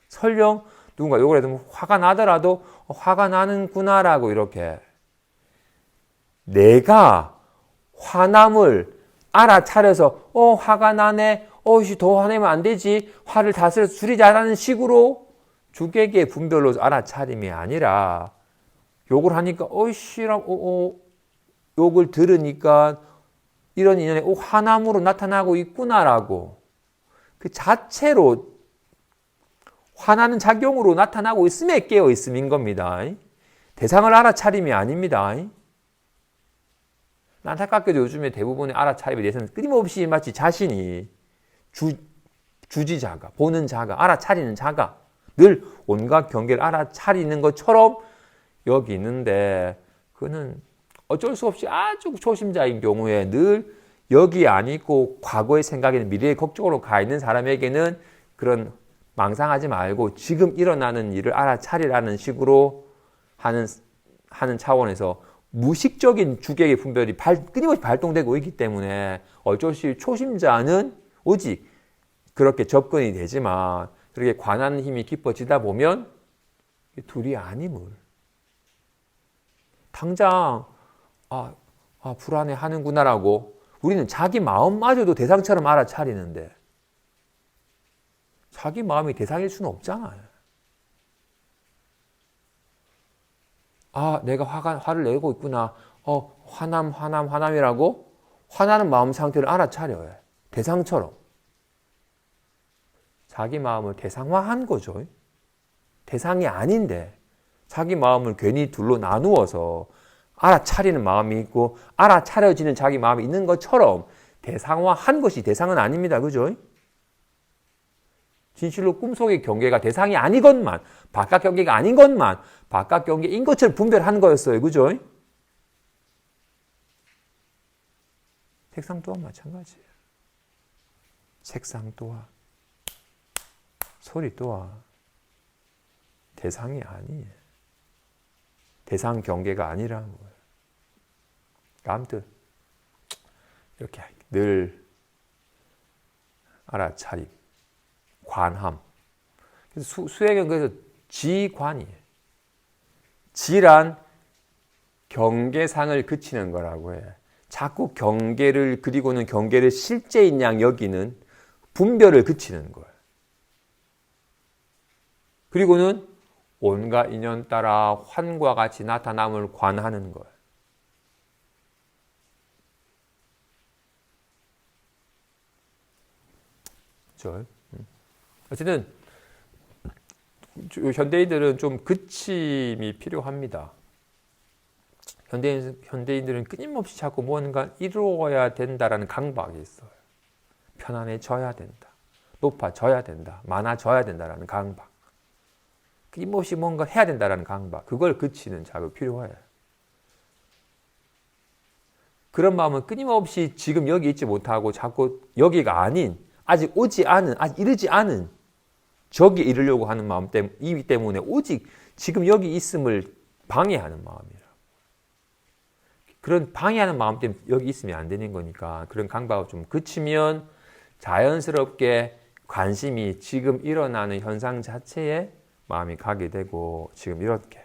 Speaker 1: 설령 누군가 욕을 해도 화가 나더라도 화가 나는구나라고 이렇게 내가 화남을 알아차려서 화가 나네 더 화내면 안 되지 화를 다스려서 줄이자라는 식으로 주객의 분별로 알아차림이 아니라 욕을 하니까 욕을 들으니까 이런 인연에 화남으로 나타나고 있구나라고 그 자체로 화나는 작용으로 나타나고 있음에 깨어 있음인 겁니다. 대상을 알아차림이 아닙니다. 안타깝게도 요즘에 대부분의 알아차림에 대해서는 끊임없이 마치 자신이 주지자가, 보는 자가, 알아차리는 자가 늘 온갖 경계를 알아차리는 것처럼 여기 있는데 그는 어쩔 수 없이 아주 초심자인 경우에 늘 여기 안 있고 과거의 생각에는 미래의 걱정으로 가 있는 사람에게는 그런 망상하지 말고 지금 일어나는 일을 알아차리라는 식으로 하는 차원에서 무식적인 주객의 분별이 끊임없이 발동되고 있기 때문에 어쩔 수 없이 초심자는 오직 그렇게 접근이 되지만 그렇게 관하는 힘이 깊어지다 보면 둘이 아님을 당장 불안해 하는구나라고 우리는 자기 마음마저도 대상처럼 알아차리는데 자기 마음이 대상일 수는 없잖아요. 내가 화를 내고 있구나. 화남이라고 화나는 마음 상태를 알아차려요. 대상처럼. 자기 마음을 대상화한 거죠. 대상이 아닌데 자기 마음을 괜히 둘로 나누어서 알아차리는 마음이 있고 알아차려지는 자기 마음이 있는 것처럼 대상화한 것이 대상은 아닙니다. 그죠? 진실로 꿈속의 경계가 대상이 아니건만 바깥 경계가 아닌 것만 바깥 경계인 것처럼 분별하는 거였어요. 그죠? 색상 또한 마찬가지예요. 색상 또한 소리 또한 대상이 아니에요. 대상 경계가 아니라는 거예요. 아무튼 이렇게 늘 알아차림, 관함. 그래서 수행은 그래서 지관이에요. 지란 경계상을 그치는 거라고 해요. 자꾸 경계를 그리고는 경계를 실제인 양 여기는 분별을 그치는 거예요. 그리고는 온갖 인연 따라 환과 같이 나타남을 관하는 거예요. 그렇죠? 어쨌든 현대인들은 좀 그침이 필요합니다. 현대인들은 끊임없이 자꾸 뭔가 이루어야 된다라는 강박이 있어요. 편안해져야 된다. 높아져야 된다. 많아져야 된다라는 강박. 끊임없이 뭔가 해야 된다라는 강박. 그걸 그치는 작업이 필요해요. 그런 마음은 끊임없이 지금 여기 있지 못하고 자꾸 여기가 아닌, 아직 오지 않은, 아직 이르지 않은 저기에 이르려고 하는 마음 이기 때문에 오직 지금 여기 있음을 방해하는 마음이라. 그런 방해하는 마음 때문에 여기 있으면 안 되는 거니까 그런 강박을 좀 그치면 자연스럽게 관심이 지금 일어나는 현상 자체에 마음이 가게 되고 지금 이렇게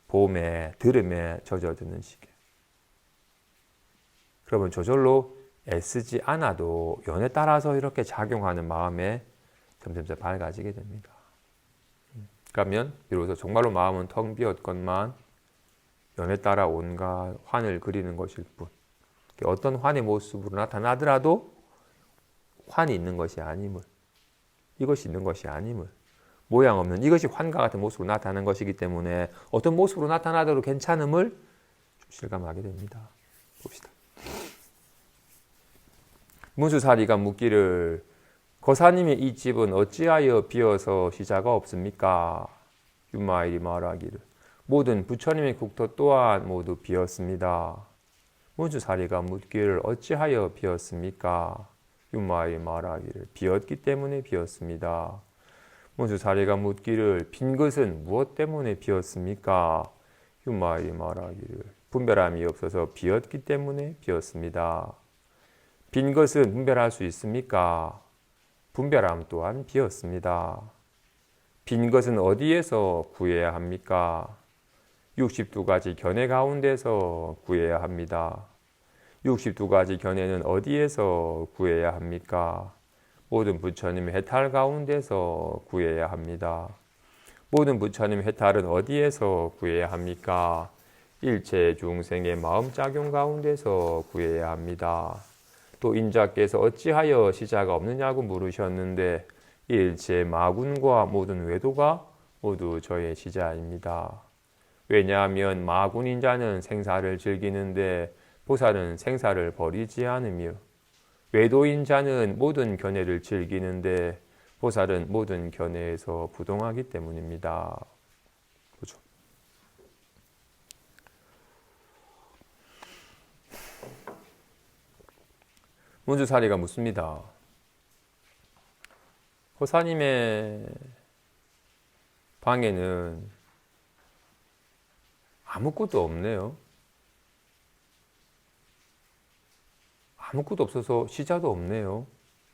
Speaker 1: 봄에 들음에 젖어드는 시기에 그러면 저절로 애쓰지 않아도 연에 따라서 이렇게 작용하는 마음에 점점 밝아지게 됩니다. 그러면 비로소 정말로 마음은 텅 비었건만 연에 따라 온갖 환을 그리는 것일 뿐 어떤 환의 모습으로 나타나더라도 환이 있는 것이 아님을 이것이 있는 것이 아님을 모양 없는 이것이 환과 같은 모습으로 나타나는 것이기 때문에 어떤 모습으로 나타나더라도 괜찮음을 좀 실감하게 됩니다. 봅시다. 문수사리가 묻기를 거사님의 이 집은 어찌하여 비어서 시자가 없습니까? 윤마일이 말하기를 모든 부처님의 국토 또한 모두 비었습니다. 문수사리가 묻기를 어찌하여 비었습니까? 윤마일이 말하기를 비었기 때문에 비었습니다. 문수사리가 묻기를 빈 것은 무엇 때문에 비었습니까? 윤마일이 말하기를 분별함이 없어서 비었기 때문에 비었습니다. 빈 것은 분별할 수 있습니까? 분별함 또한 비었습니다. 빈 것은 어디에서 구해야 합니까? 62가지 견해 가운데서 구해야 합니다. 62가지 견해는 어디에서 구해야 합니까? 모든 부처님의 해탈 가운데서 구해야 합니다. 모든 부처님의 해탈은 어디에서 구해야 합니까? 일체 중생의 마음작용 가운데서 구해야 합니다. 또 인자께서 어찌하여 시자가 없느냐고 물으셨는데 일체 마군과 모든 외도가 모두 저의 시자입니다. 왜냐하면 마군인 자는 생사를 즐기는데 보살은 생사를 버리지 않으며 외도인 자는 모든 견해를 즐기는데 보살은 모든 견해에서 부동하기 때문입니다. 그렇죠? 문수사리가 묻습니다. 호사님의 방에는 아무것도 없네요. 아무것도 없어서 시자도 없네요.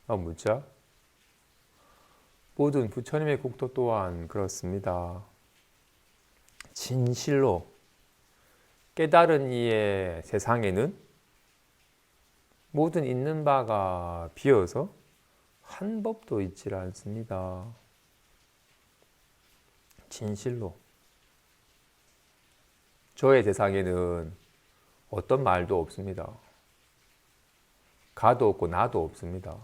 Speaker 1: 묻자. 모든 부처님의 국토 또한 그렇습니다. 진실로 깨달은 이의 세상에는 모든 있는 바가 비어서 한 법도 있지 않습니다. 진실로 저의 세상에는 어떤 말도 없습니다. 가도 없고 나도 없습니다.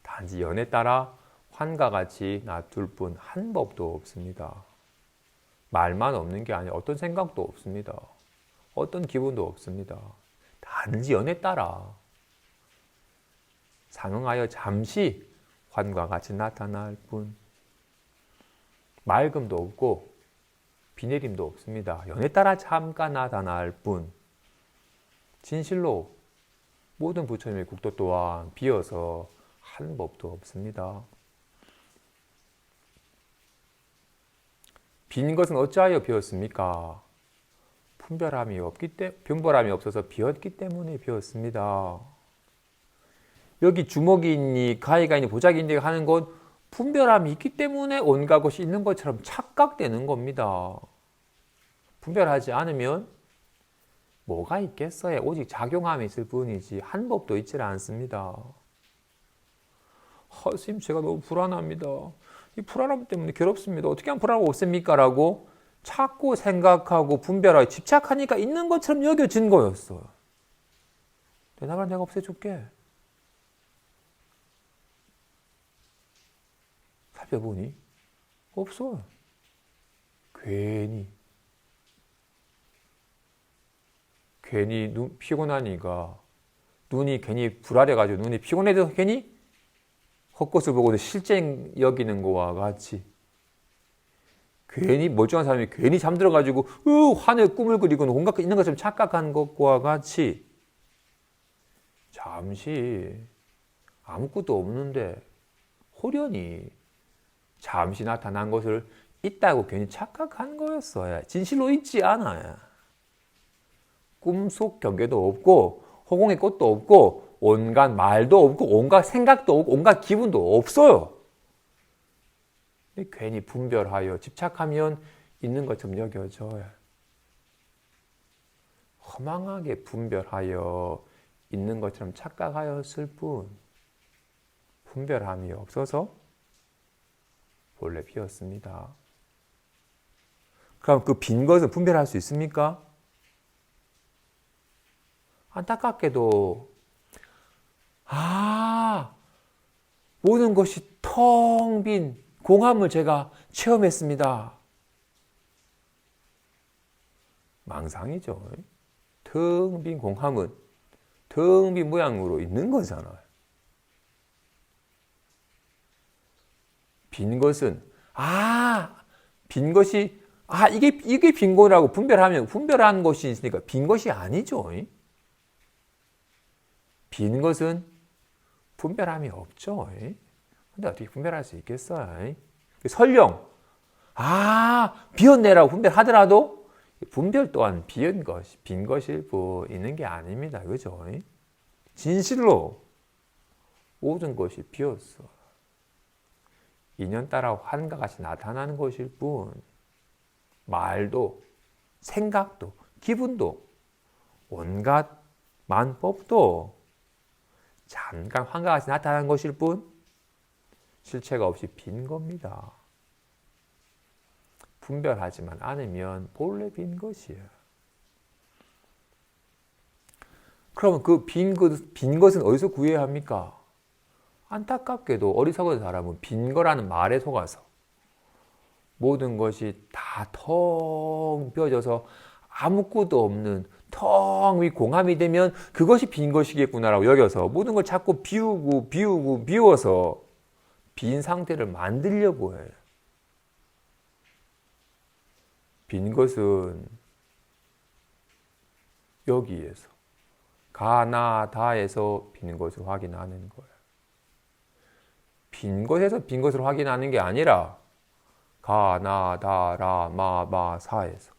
Speaker 1: 단지 연에 따라 환과 같이 놔둘 뿐 한 법도 없습니다. 말만 없는 게 아니라 어떤 생각도 없습니다. 어떤 기분도 없습니다. 단지 연에 따라 상응하여 잠시 환과 같이 나타날 뿐 맑음도 없고 비내림도 없습니다. 연에 따라 잠깐 나타날 뿐 진실로 모든 부처님의 국토 또한 비어서 한 법도 없습니다. 빈 것은 어찌하여 비었습니까? 분별함이 없어서 비었기 때문에 비었습니다. 여기 주먹이 있니 가위가 있니 보자기 있니 하는 건 분별함이 있기 때문에 온갖 것이 있는 것처럼 착각되는 겁니다. 분별하지 않으면 뭐가 있겠어요? 오직 작용함이 있을 뿐이지 한 법도 있지 않습니다. 스님 제가 너무 불안합니다. 이 불안함 때문에 괴롭습니다. 어떻게 하면 불안하고 없습니까? 라고 찾고 생각하고 분별하고 집착하니까 있는 것처럼 여겨진 거였어요. 대답을 내가 없애줄게. 살펴보니 없어요. 괜히 피곤하니까 눈이 괜히 불안해가지고 눈이 피곤해도 괜히 헛것을 보고 실쟁 여기는 거와 같이 괜히 멀쩡한 사람이 괜히 잠들어가지고 환의 꿈을 그리고는 온갖 있는 것처럼 착각한 것과 같이 잠시 아무것도 없는데 호련히 잠시 나타난 것을 있다고 괜히 착각한 거였어요. 진실로 있지 않아요. 꿈속 경계도 없고 허공의 꽃도 없고 온갖 말도 없고 온갖 생각도 없고 온갖 기분도 없어요. 괜히 분별하여 집착하면 있는 것처럼 여겨져요. 허망하게 분별하여 있는 것처럼 착각하였을 뿐 분별함이 없어서 본래 비었습니다. 그럼 그 빈 것을 분별할 수 있습니까? 안타깝게도 모든 것이 텅 빈 공함을 제가 체험했습니다. 망상이죠. 텅 빈 공함은 텅 빈 모양으로 있는 거잖아요. 빈 것은 빈 것이 이게 빈 거라고 분별하면 분별한 것이 있으니까 빈 것이 아니죠. 빈 것은 분별함이 없죠. 근데 어떻게 분별할 수 있겠어요? 설령 비었네라고 분별하더라도 분별 또한 빈 것일 뿐 있는 게 아닙니다. 그죠? 진실로 모든 것이 비었어. 인연 따라 환과 같이 나타나는 것일 뿐 말도 생각도 기분도 온갖 만법도 잠깐 환과 같이 나타나는 것일 뿐 실체가 없이 빈 겁니다. 분별하지만 않으면 본래 빈 것이에요. 그러면 그 빈 것은 어디서 구해야 합니까? 안타깝게도 어리석은 사람은 빈 거라는 말에 속아서 모든 것이 다 텅 비어져서 아무것도 없는 텅 공함이 되면 그것이 빈 것이겠구나라고 여겨서 모든 걸 자꾸 비워서 빈 상태를 만들려고 해요. 빈 것은 여기에서 가나다에서 빈 것을 확인하는 거예요. 빈 것에서 빈 것을 확인하는 게 아니라 가나다라마바사에서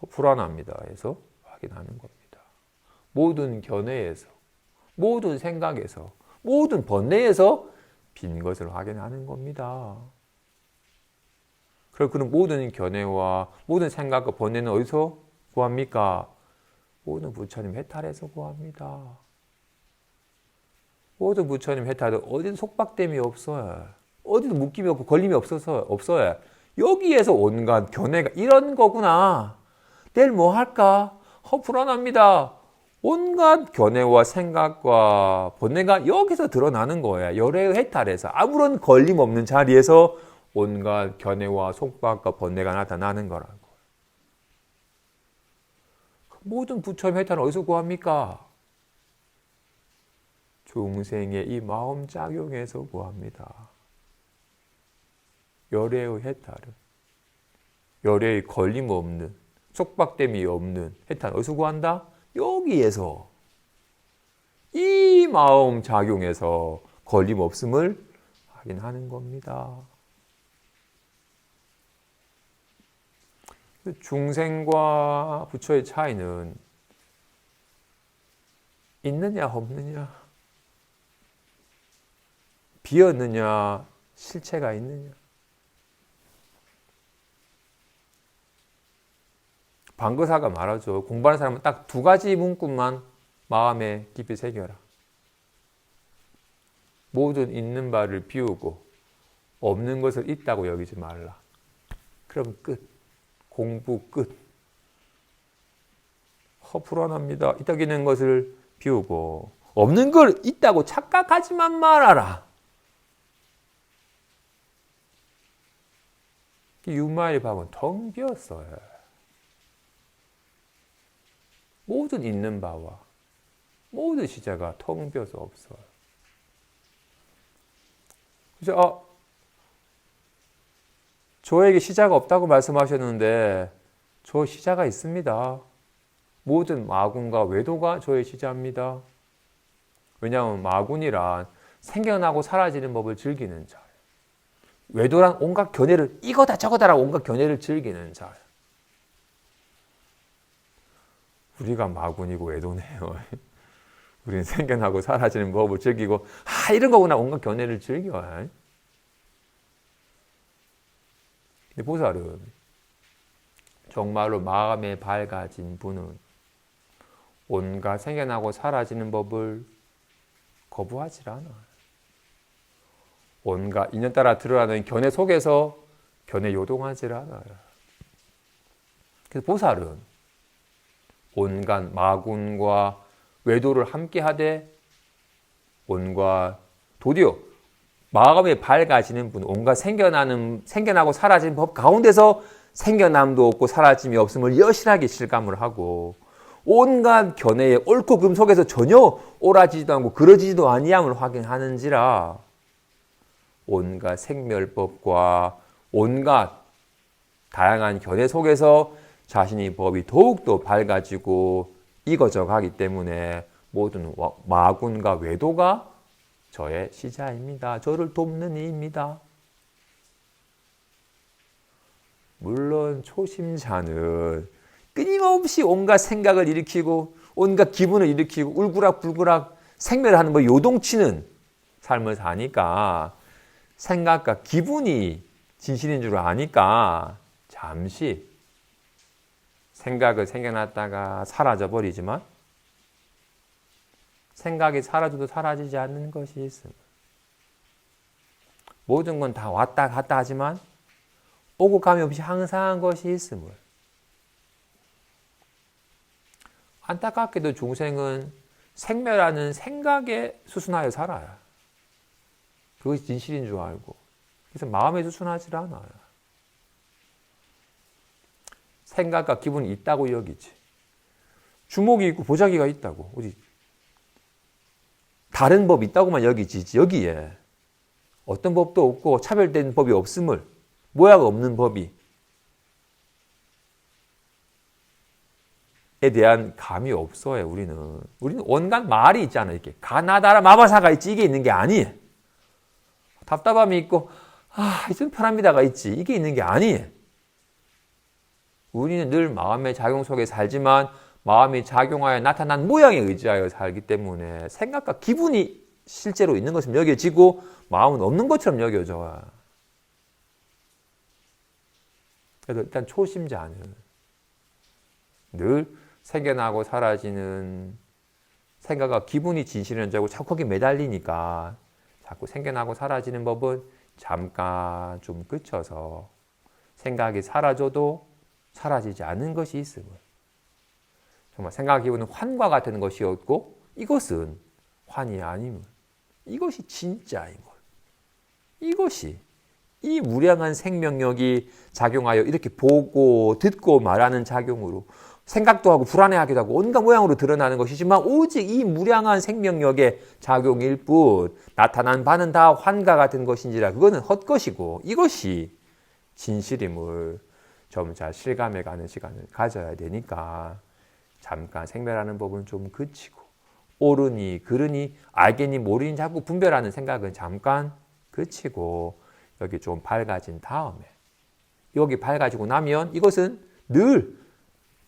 Speaker 1: 불안합니다에서 확인하는 겁니다. 모든 견해에서 모든 생각에서 모든 번뇌에서 빈 것을 확인하는 겁니다. 그럼 그런 모든 견해와 모든 생각과 번뇌는 어디서 구합니까? 모든 부처님 해탈에서 구합니다. 모든 부처님 해탈은 어디도 속박됨이 없어요. 어디도 묶임이 없고 걸림이 없어요. 여기에서 온갖 견해가 이런 거구나. 내일 뭐 할까? 불안합니다. 온갖 견해와 생각과 번뇌가 여기서 드러나는 거예요. 열애의 해탈에서 아무런 걸림 없는 자리에서 온갖 견해와 속박과 번뇌가 나타나는 거라고. 모든 부처님 해탈은 어디서 구합니까? 중생의 이 마음 작용에서 구합니다. 열애의 해탈은 열애의 걸림 없는 속박됨이 없는 해탈 어디서 구한다? 여기에서 이 마음 작용에서 걸림 없음을 확인하는 겁니다. 중생과 부처의 차이는 있느냐 없느냐, 비었느냐 실체가 있느냐. 방거사가 말하죠. 공부하는 사람은 딱 두 가지 문구만 마음에 깊이 새겨라. 모든 있는 바를 비우고 없는 것을 있다고 여기지 말라. 그럼 끝. 공부 끝. 불안합니다. 있다기는 것을 비우고 없는 걸 있다고 착각하지만 말아라. 유마의 밥은 텅 비었어요. 모든 있는 바와 모든 시제가 텅 비어서 없어요. 그래서 저에게 시자가 없다고 말씀하셨는데 저 시자가 있습니다. 모든 마군과 외도가 저의 시자입니다. 왜냐하면 마군이란 생겨나고 사라지는 법을 즐기는 자예요. 외도란 온갖 견해를 이거다 저거다라고 온갖 견해를 즐기는 자예요. 우리가 마군이고 외도네요. 우리는 생겨나고 사라지는 법을 즐기고 이런 거구나 온갖 견해를 즐겨요. 근데 보살은 정말로 마음에 밝아진 분은 온갖 생겨나고 사라지는 법을 거부하지 않아요. 온갖 인연 따라 드러나는 견해 속에서 견해 요동하지 않아요. 그래서 보살은 온갖 마군과 외도를 함께 하되 온갖 도리어 마음에 밝아지는 분, 온갖 생겨나고 사라지는 법 가운데서 생겨남도 없고 사라짐이 없음을 여실하게 실감을 하고 온갖 견해의 옳고 그름 속에서 전혀 옳아지지도 않고 그러지도 아니함을 확인하는지라 온갖 생멸법과 온갖 다양한 견해 속에서 자신의 법이 더욱더 밝아지고 익어져 가기 때문에 모든 마군과 외도가 저의 시자입니다. 저를 돕는 이입니다. 물론 초심자는 끊임없이 온갖 생각을 일으키고 온갖 기분을 일으키고 울그락불그락 생멸하는 뭐 요동치는 삶을 사니까 생각과 기분이 진실인 줄 아니까 잠시 생각을 생겨났다가 사라져버리지만 생각이 사라져도 사라지지 않는 것이 있습니다. 모든 건 다 왔다 갔다 하지만 오고 감이 없이 항상 것이 있음을. 안타깝게도 중생은 생멸하는 생각에 수순하여 살아요. 그것이 진실인 줄 알고. 그래서 마음에 수순하지 않아요. 생각과 기분이 있다고 여기지. 주먹이 있고 보자기가 있다고. 어디 다른 법이 있다고만 여기지. 여기에 어떤 법도 없고 차별된 법이 없음을, 모양 없는 법이 에 대한 감이 없어요. 우리는 온갖 말이 있잖아요. 이렇게 가나다라 마바사가 있지. 이게 있는 게 아니에요. 답답함이 있고 이젠 편합니다가 있지. 이게 있는 게 아니에요. 우리는 늘 마음의 작용 속에 살지만 마음이 작용하여 나타난 모양에 의지하여 살기 때문에 생각과 기분이 실제로 있는 것처럼 여겨지고 마음은 없는 것처럼 여겨져요. 그래서 일단 초심자는 늘 생겨나고 사라지는 생각과 기분이 진실인 줄 알고 자꾸 거기에 매달리니까 자꾸 생겨나고 사라지는 법은 잠깐 좀 그쳐서 생각이 사라져도 사라지지 않는 것이 있음을. 정말 생각 기분은 환과 같은 것이었고 이것은 환이 아님을. 이것이 진짜인 것. 이것이 이 무량한 생명력이 작용하여 이렇게 보고 듣고 말하는 작용으로 생각도 하고 불안해하기도 하고 온갖 모양으로 드러나는 것이지만 오직 이 무량한 생명력의 작용일 뿐 나타난 바는 다 환과 같은 것인지라 그거는 헛것이고 이것이 진실임을 점차 실감해가는 시간을 가져야 되니까 잠깐 생멸하는 법은 좀 그치고 옳으니 그르니 알겠니 모르니 자꾸 분별하는 생각은 잠깐 그치고 여기 좀 밝아진 다음에 여기 밝아지고 나면 이것은 늘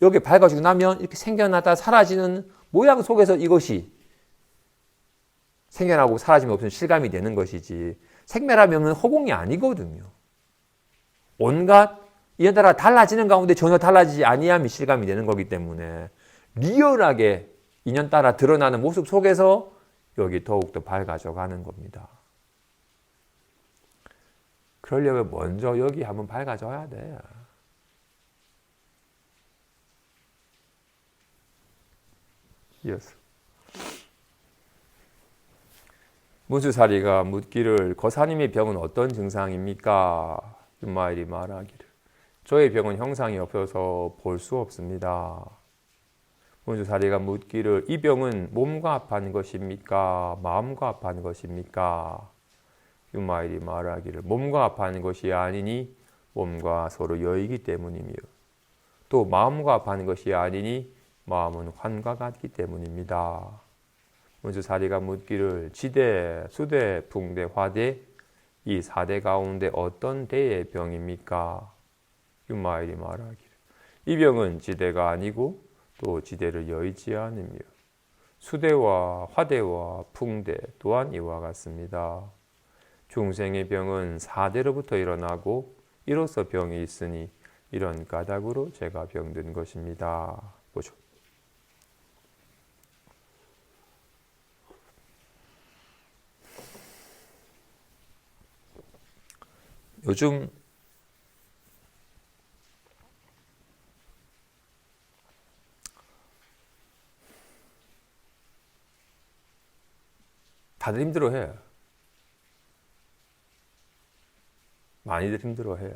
Speaker 1: 여기 밝아지고 나면 이렇게 생겨나다 사라지는 모양 속에서 이것이 생겨나고 사라짐이 없으면 실감이 되는 것이지 생멸하면 허공이 아니거든요. 온갖 이에 따라 달라지는 가운데 전혀 달라지지 아니함이 실감이 되는 거기 때문에 리얼하게 인연 따라 드러나는 모습 속에서 여기 더욱더 밝아져 가는 겁니다. 그러려면 먼저 여기 한번 밝아져야 돼. 이어서 문수사리가 묻기를 거사님의 병은 어떤 증상입니까? 윤마일이 말하기를 저의 병은 형상이 없어서 볼 수 없습니다. 문수사리가 묻기를 이 병은 몸과 합한 것입니까? 마음과 합한 것입니까? 윤마일이 말하기를 몸과 합한 것이 아니니 몸과 서로 여이기 때문이며 또 마음과 합하는 것이 아니니 마음은 환과 같기 때문입니다. 먼저 사리가 묻기를 지대, 수대, 붕대, 화대 이 4대 가운데 어떤 대의 병입니까? 유마일이 말하기를 이 병은 지대가 아니고 또 지대를 여의지 않으며 수대와 화대와 풍대 또한 이와 같습니다. 중생의 병은 4대로부터 일어나고 이로써 병이 있으니 이런 까닭으로 제가 병든 것입니다. 보죠. 요즘 다들 힘들어해. 많이들 힘들어해.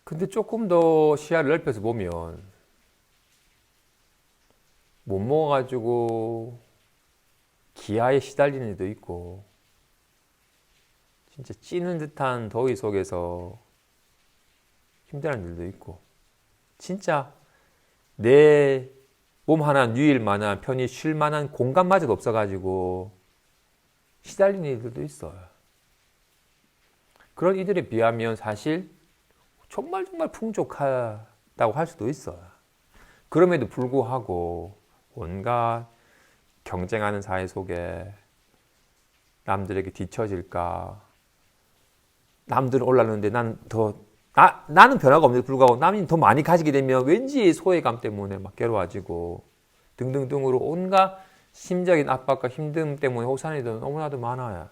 Speaker 1: 근데 조금 더 시야를 넓혀서 보면 못 먹어가지고 기아에 시달리는 일도 있고 진짜 찌는 듯한 더위 속에서 힘들어하는 일도 있고 진짜 내 몸 하나 누일 만한 편히 쉴 만한 공간마저도 없어가지고 시달리는 일들도 있어요. 그런 이들에 비하면 사실 정말 풍족하다고 할 수도 있어요. 그럼에도 불구하고 온갖 경쟁하는 사회 속에 남들에게 뒤처질까? 남들은 올랐는데 나는 변화가 없는데 불구하고 남이 더 많이 가지게 되면 왠지 소외감 때문에 막 괴로워지고 등등등으로 온갖 심적인 압박과 힘듦 때문에 호산이 너무나도 많아요.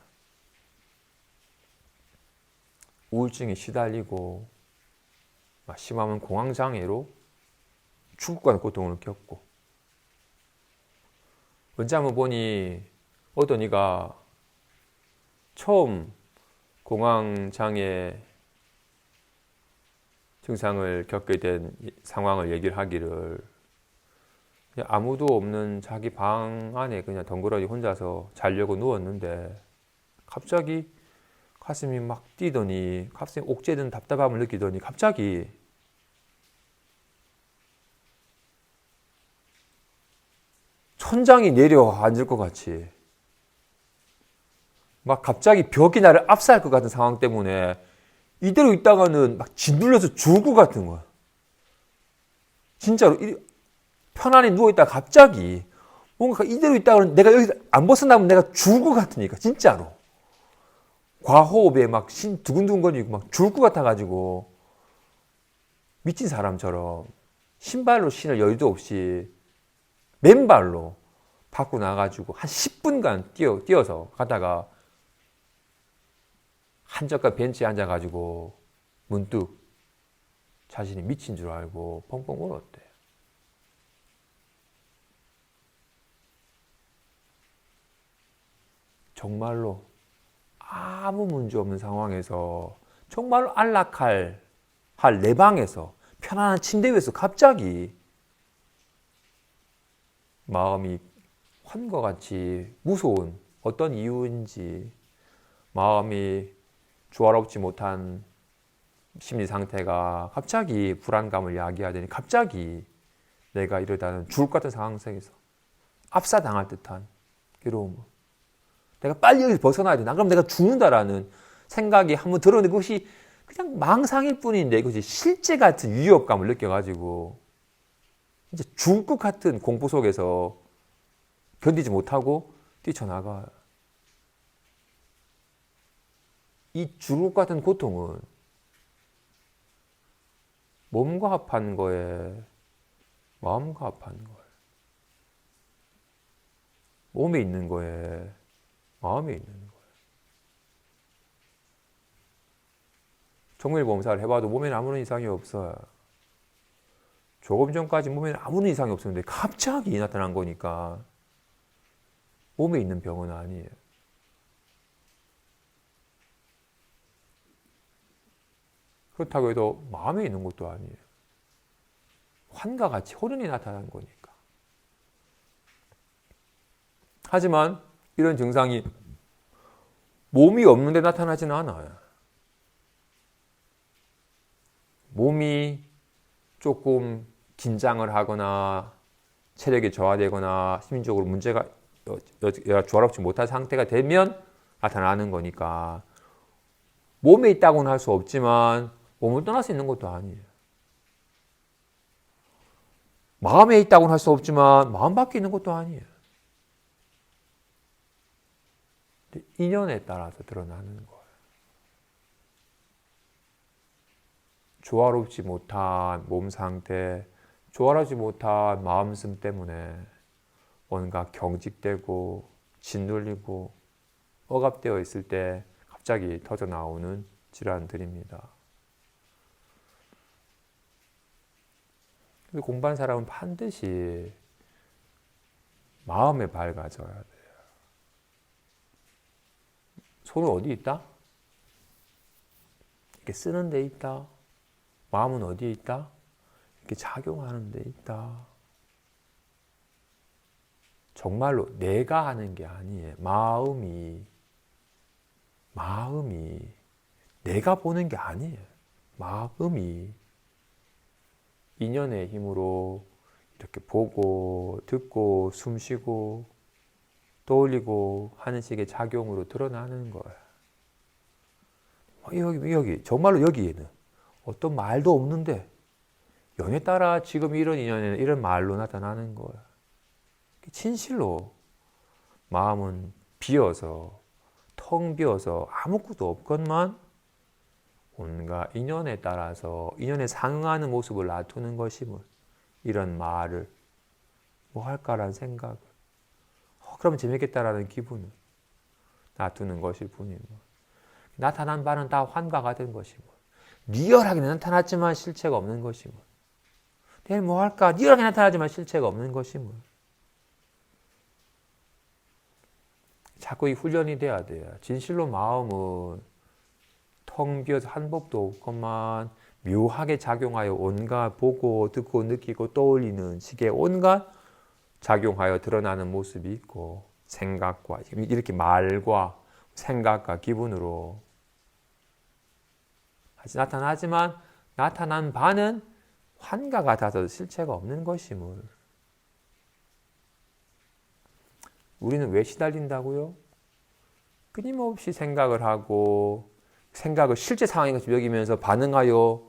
Speaker 1: 우울증에 시달리고 심하면 공황장애로 죽을 것 같은 고통을 겪고 언제 한번 보니 어떤 이가 처음 공황장애 증상을 겪게 된 상황을 얘기를 하기를 그냥 아무도 없는 자기 방 안에 그냥 덩그러니 혼자서 자려고 누웠는데 갑자기 가슴이 막 뛰더니 가슴이 옥죄든 답답함을 느끼더니 갑자기 천장이 내려앉을 것 같이 막 갑자기 벽이 나를 압사할 것 같은 상황 때문에 이대로 있다가는 막 짓눌려서 죽을 것 같은 거야. 진짜로 편안히 누워있다가 갑자기 뭔가 이대로 있다가는 내가 여기서 안 벗어나면 내가 죽을 것 같으니까 진짜로 과호흡에 막 두근두근거리고 막 죽을 것 같아가지고 미친 사람처럼 신발로 신을 여유도 없이 맨발로 밖으로 나가가지고 한 10분간 뛰어서 가다가 한적한 벤치에 앉아가지고 문득 자신이 미친 줄 알고 펑펑 울었대. 정말로 아무 문제 없는 상황에서 정말로 안락할 내 방에서 편안한 침대 위에서 갑자기 마음이 환과 같이 무서운 어떤 이유인지 마음이 조화롭지 못한 심리 상태가 갑자기 불안감을 야기하더니 갑자기 내가 이러다는 죽을 것 같은 상황 속에서 압사당할 듯한 괴로움. 내가 빨리 여기서 벗어나야 되나? 그럼 내가 죽는다라는 생각이 한번 들었는데 그것이 그냥 망상일 뿐인데 그것이 실제 같은 위협감을 느껴가지고 이제 죽을 것 같은 공포 속에서 견디지 못하고 뛰쳐나가. 이 죽을 것 같은 고통은 몸과 합한 거에 마음과 합한 거예요. 몸에 있는 거에 마음에 있는 거예요. 정밀보험사를 해봐도 몸에는 아무런 이상이 없어요. 조금 전까지 몸에는 아무런 이상이 없었는데 갑자기 나타난 거니까 몸에 있는 병은 아니에요. 그렇다고 해도 마음에 있는 것도 아니에요. 환과 같이 호련히 나타난 거니까. 하지만 이런 증상이 몸이 없는데 나타나지는 않아요. 몸이 조금 긴장을 하거나 체력이 저하되거나 심리적으로 문제가 조화롭지 못한 상태가 되면 나타나는 거니까 몸에 있다고는 할 수 없지만 몸을 떠날 수 있는 것도 아니에요. 마음에 있다고는 할 수 없지만 마음 밖에 있는 것도 아니에요. 인연에 따라서 드러나는 거예요. 조화롭지 못한 몸 상태, 조화롭지 못한 마음씀 때문에 뭔가 경직되고 짓눌리고 억압되어 있을 때 갑자기 터져 나오는 질환들입니다. 공부한 사람은 반드시 마음에 밝아져야 돼요. 손은 어디 있다? 이렇게 쓰는 데 있다. 마음은 어디에 있다? 이렇게 작용하는 데 있다. 정말로 내가 하는 게 아니에요. 마음이 내가 보는 게 아니에요. 마음이 인연의 힘으로 이렇게 보고 듣고 숨쉬고 떠올리고 하는 식의 작용으로 드러나는 거예요. 여기 정말로 여기에는 어떤 말도 없는데 연에 따라 지금 이런 인연에는 이런 말로 나타나는 거예요. 진실로 마음은 비어서 텅 비어서 아무것도 없건만 온갖 인연에 따라서 인연에 상응하는 모습을 놔두는 것임을, 이런 말을 뭐 할까라는 생각을, 그러면 재밌겠다라는 기분을 놔두는 것일 뿐임을, 나타난 바는 다 환가가 된 것임을, 리얼하게 나타났지만 실체가 없는 것임을, 내일 뭐 할까 리얼하게 나타나지만 실체가 없는 것임을, 자꾸 이 훈련이 돼야 돼요. 진실로 마음은 텅 비어서 한 법도 없건만 묘하게 작용하여 온갖 보고 듣고 느끼고 떠올리는 식의 온갖 작용하여 드러나는 모습이 있고, 생각과 이렇게 말과 생각과 기분으로 나타나지만 나타난 바는 환가 같아서 실체가 없는 것임을. 우리는 왜 시달린다고요? 끊임없이 생각을 하고 생각을 실제 상황인 것처럼 여기면서 반응하여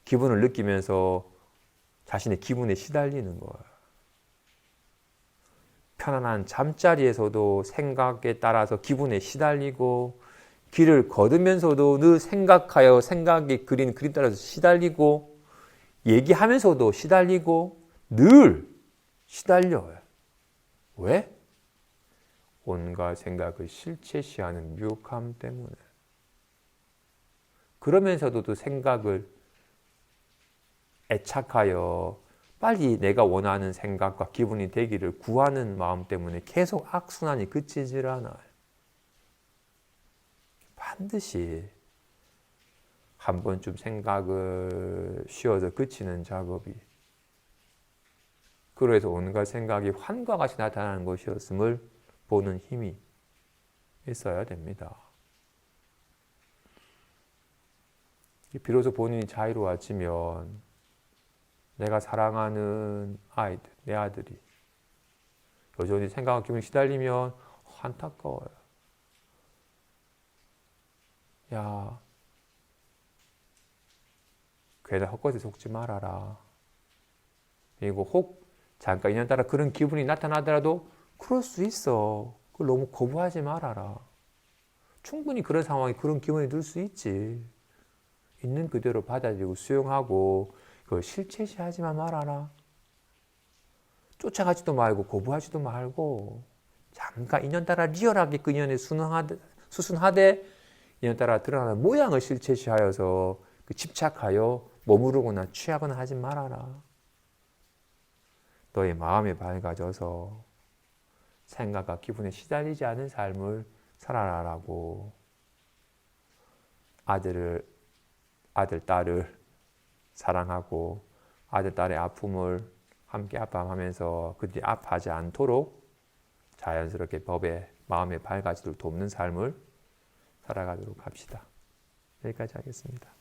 Speaker 1: 기분을 느끼면서 자신의 기분에 시달리는 거예요. 편안한 잠자리에서도 생각에 따라서 기분에 시달리고, 길을 걸으면서도 늘 생각하여 생각이 그린 그림 따라서 시달리고, 얘기하면서도 시달리고, 늘 시달려요. 왜? 온갖 생각을 실체시하는 미혹함 때문에. 그러면서도 또 생각을 애착하여 빨리 내가 원하는 생각과 기분이 되기를 구하는 마음 때문에 계속 악순환이 그치질 않아요. 반드시 한 번쯤 생각을 쉬어서 그치는 작업이, 그래서 온갖 생각이 환과 같이 나타나는 것이었음을 보는 힘이 있어야 됩니다. 비로소 본인이 자유로워지면 내가 사랑하는 아이들, 내 아들이 여전히 생각과 기분이 시달리면 안타까워요. 야, 괜히 헛것에 속지 말아라. 그리고 혹 잠깐 인연 따라 그런 기분이 나타나더라도 그럴 수 있어. 그걸 너무 거부하지 말아라. 충분히 그런 상황에 그런 기분이 들 수 있지. 있는 그대로 받아들이고 수용하고 그걸 실체시하지만 말아라. 쫓아가지도 말고 거부하지도 말고 잠깐 인연 따라 리얼하게 그 인연에 수순하되 인연 따라 드러나는 모양을 실체시하여서 그 집착하여 머무르거나 취하거나 하지 말아라. 너의 마음이 밝아져서 생각과 기분에 시달리지 않은 삶을 살아라라고 아들, 딸을 사랑하고 아들, 딸의 아픔을 함께 아파하면서 그들이 아파하지 않도록 자연스럽게 법에 마음에 밝아지도록 돕는 삶을 살아가도록 합시다. 여기까지 하겠습니다.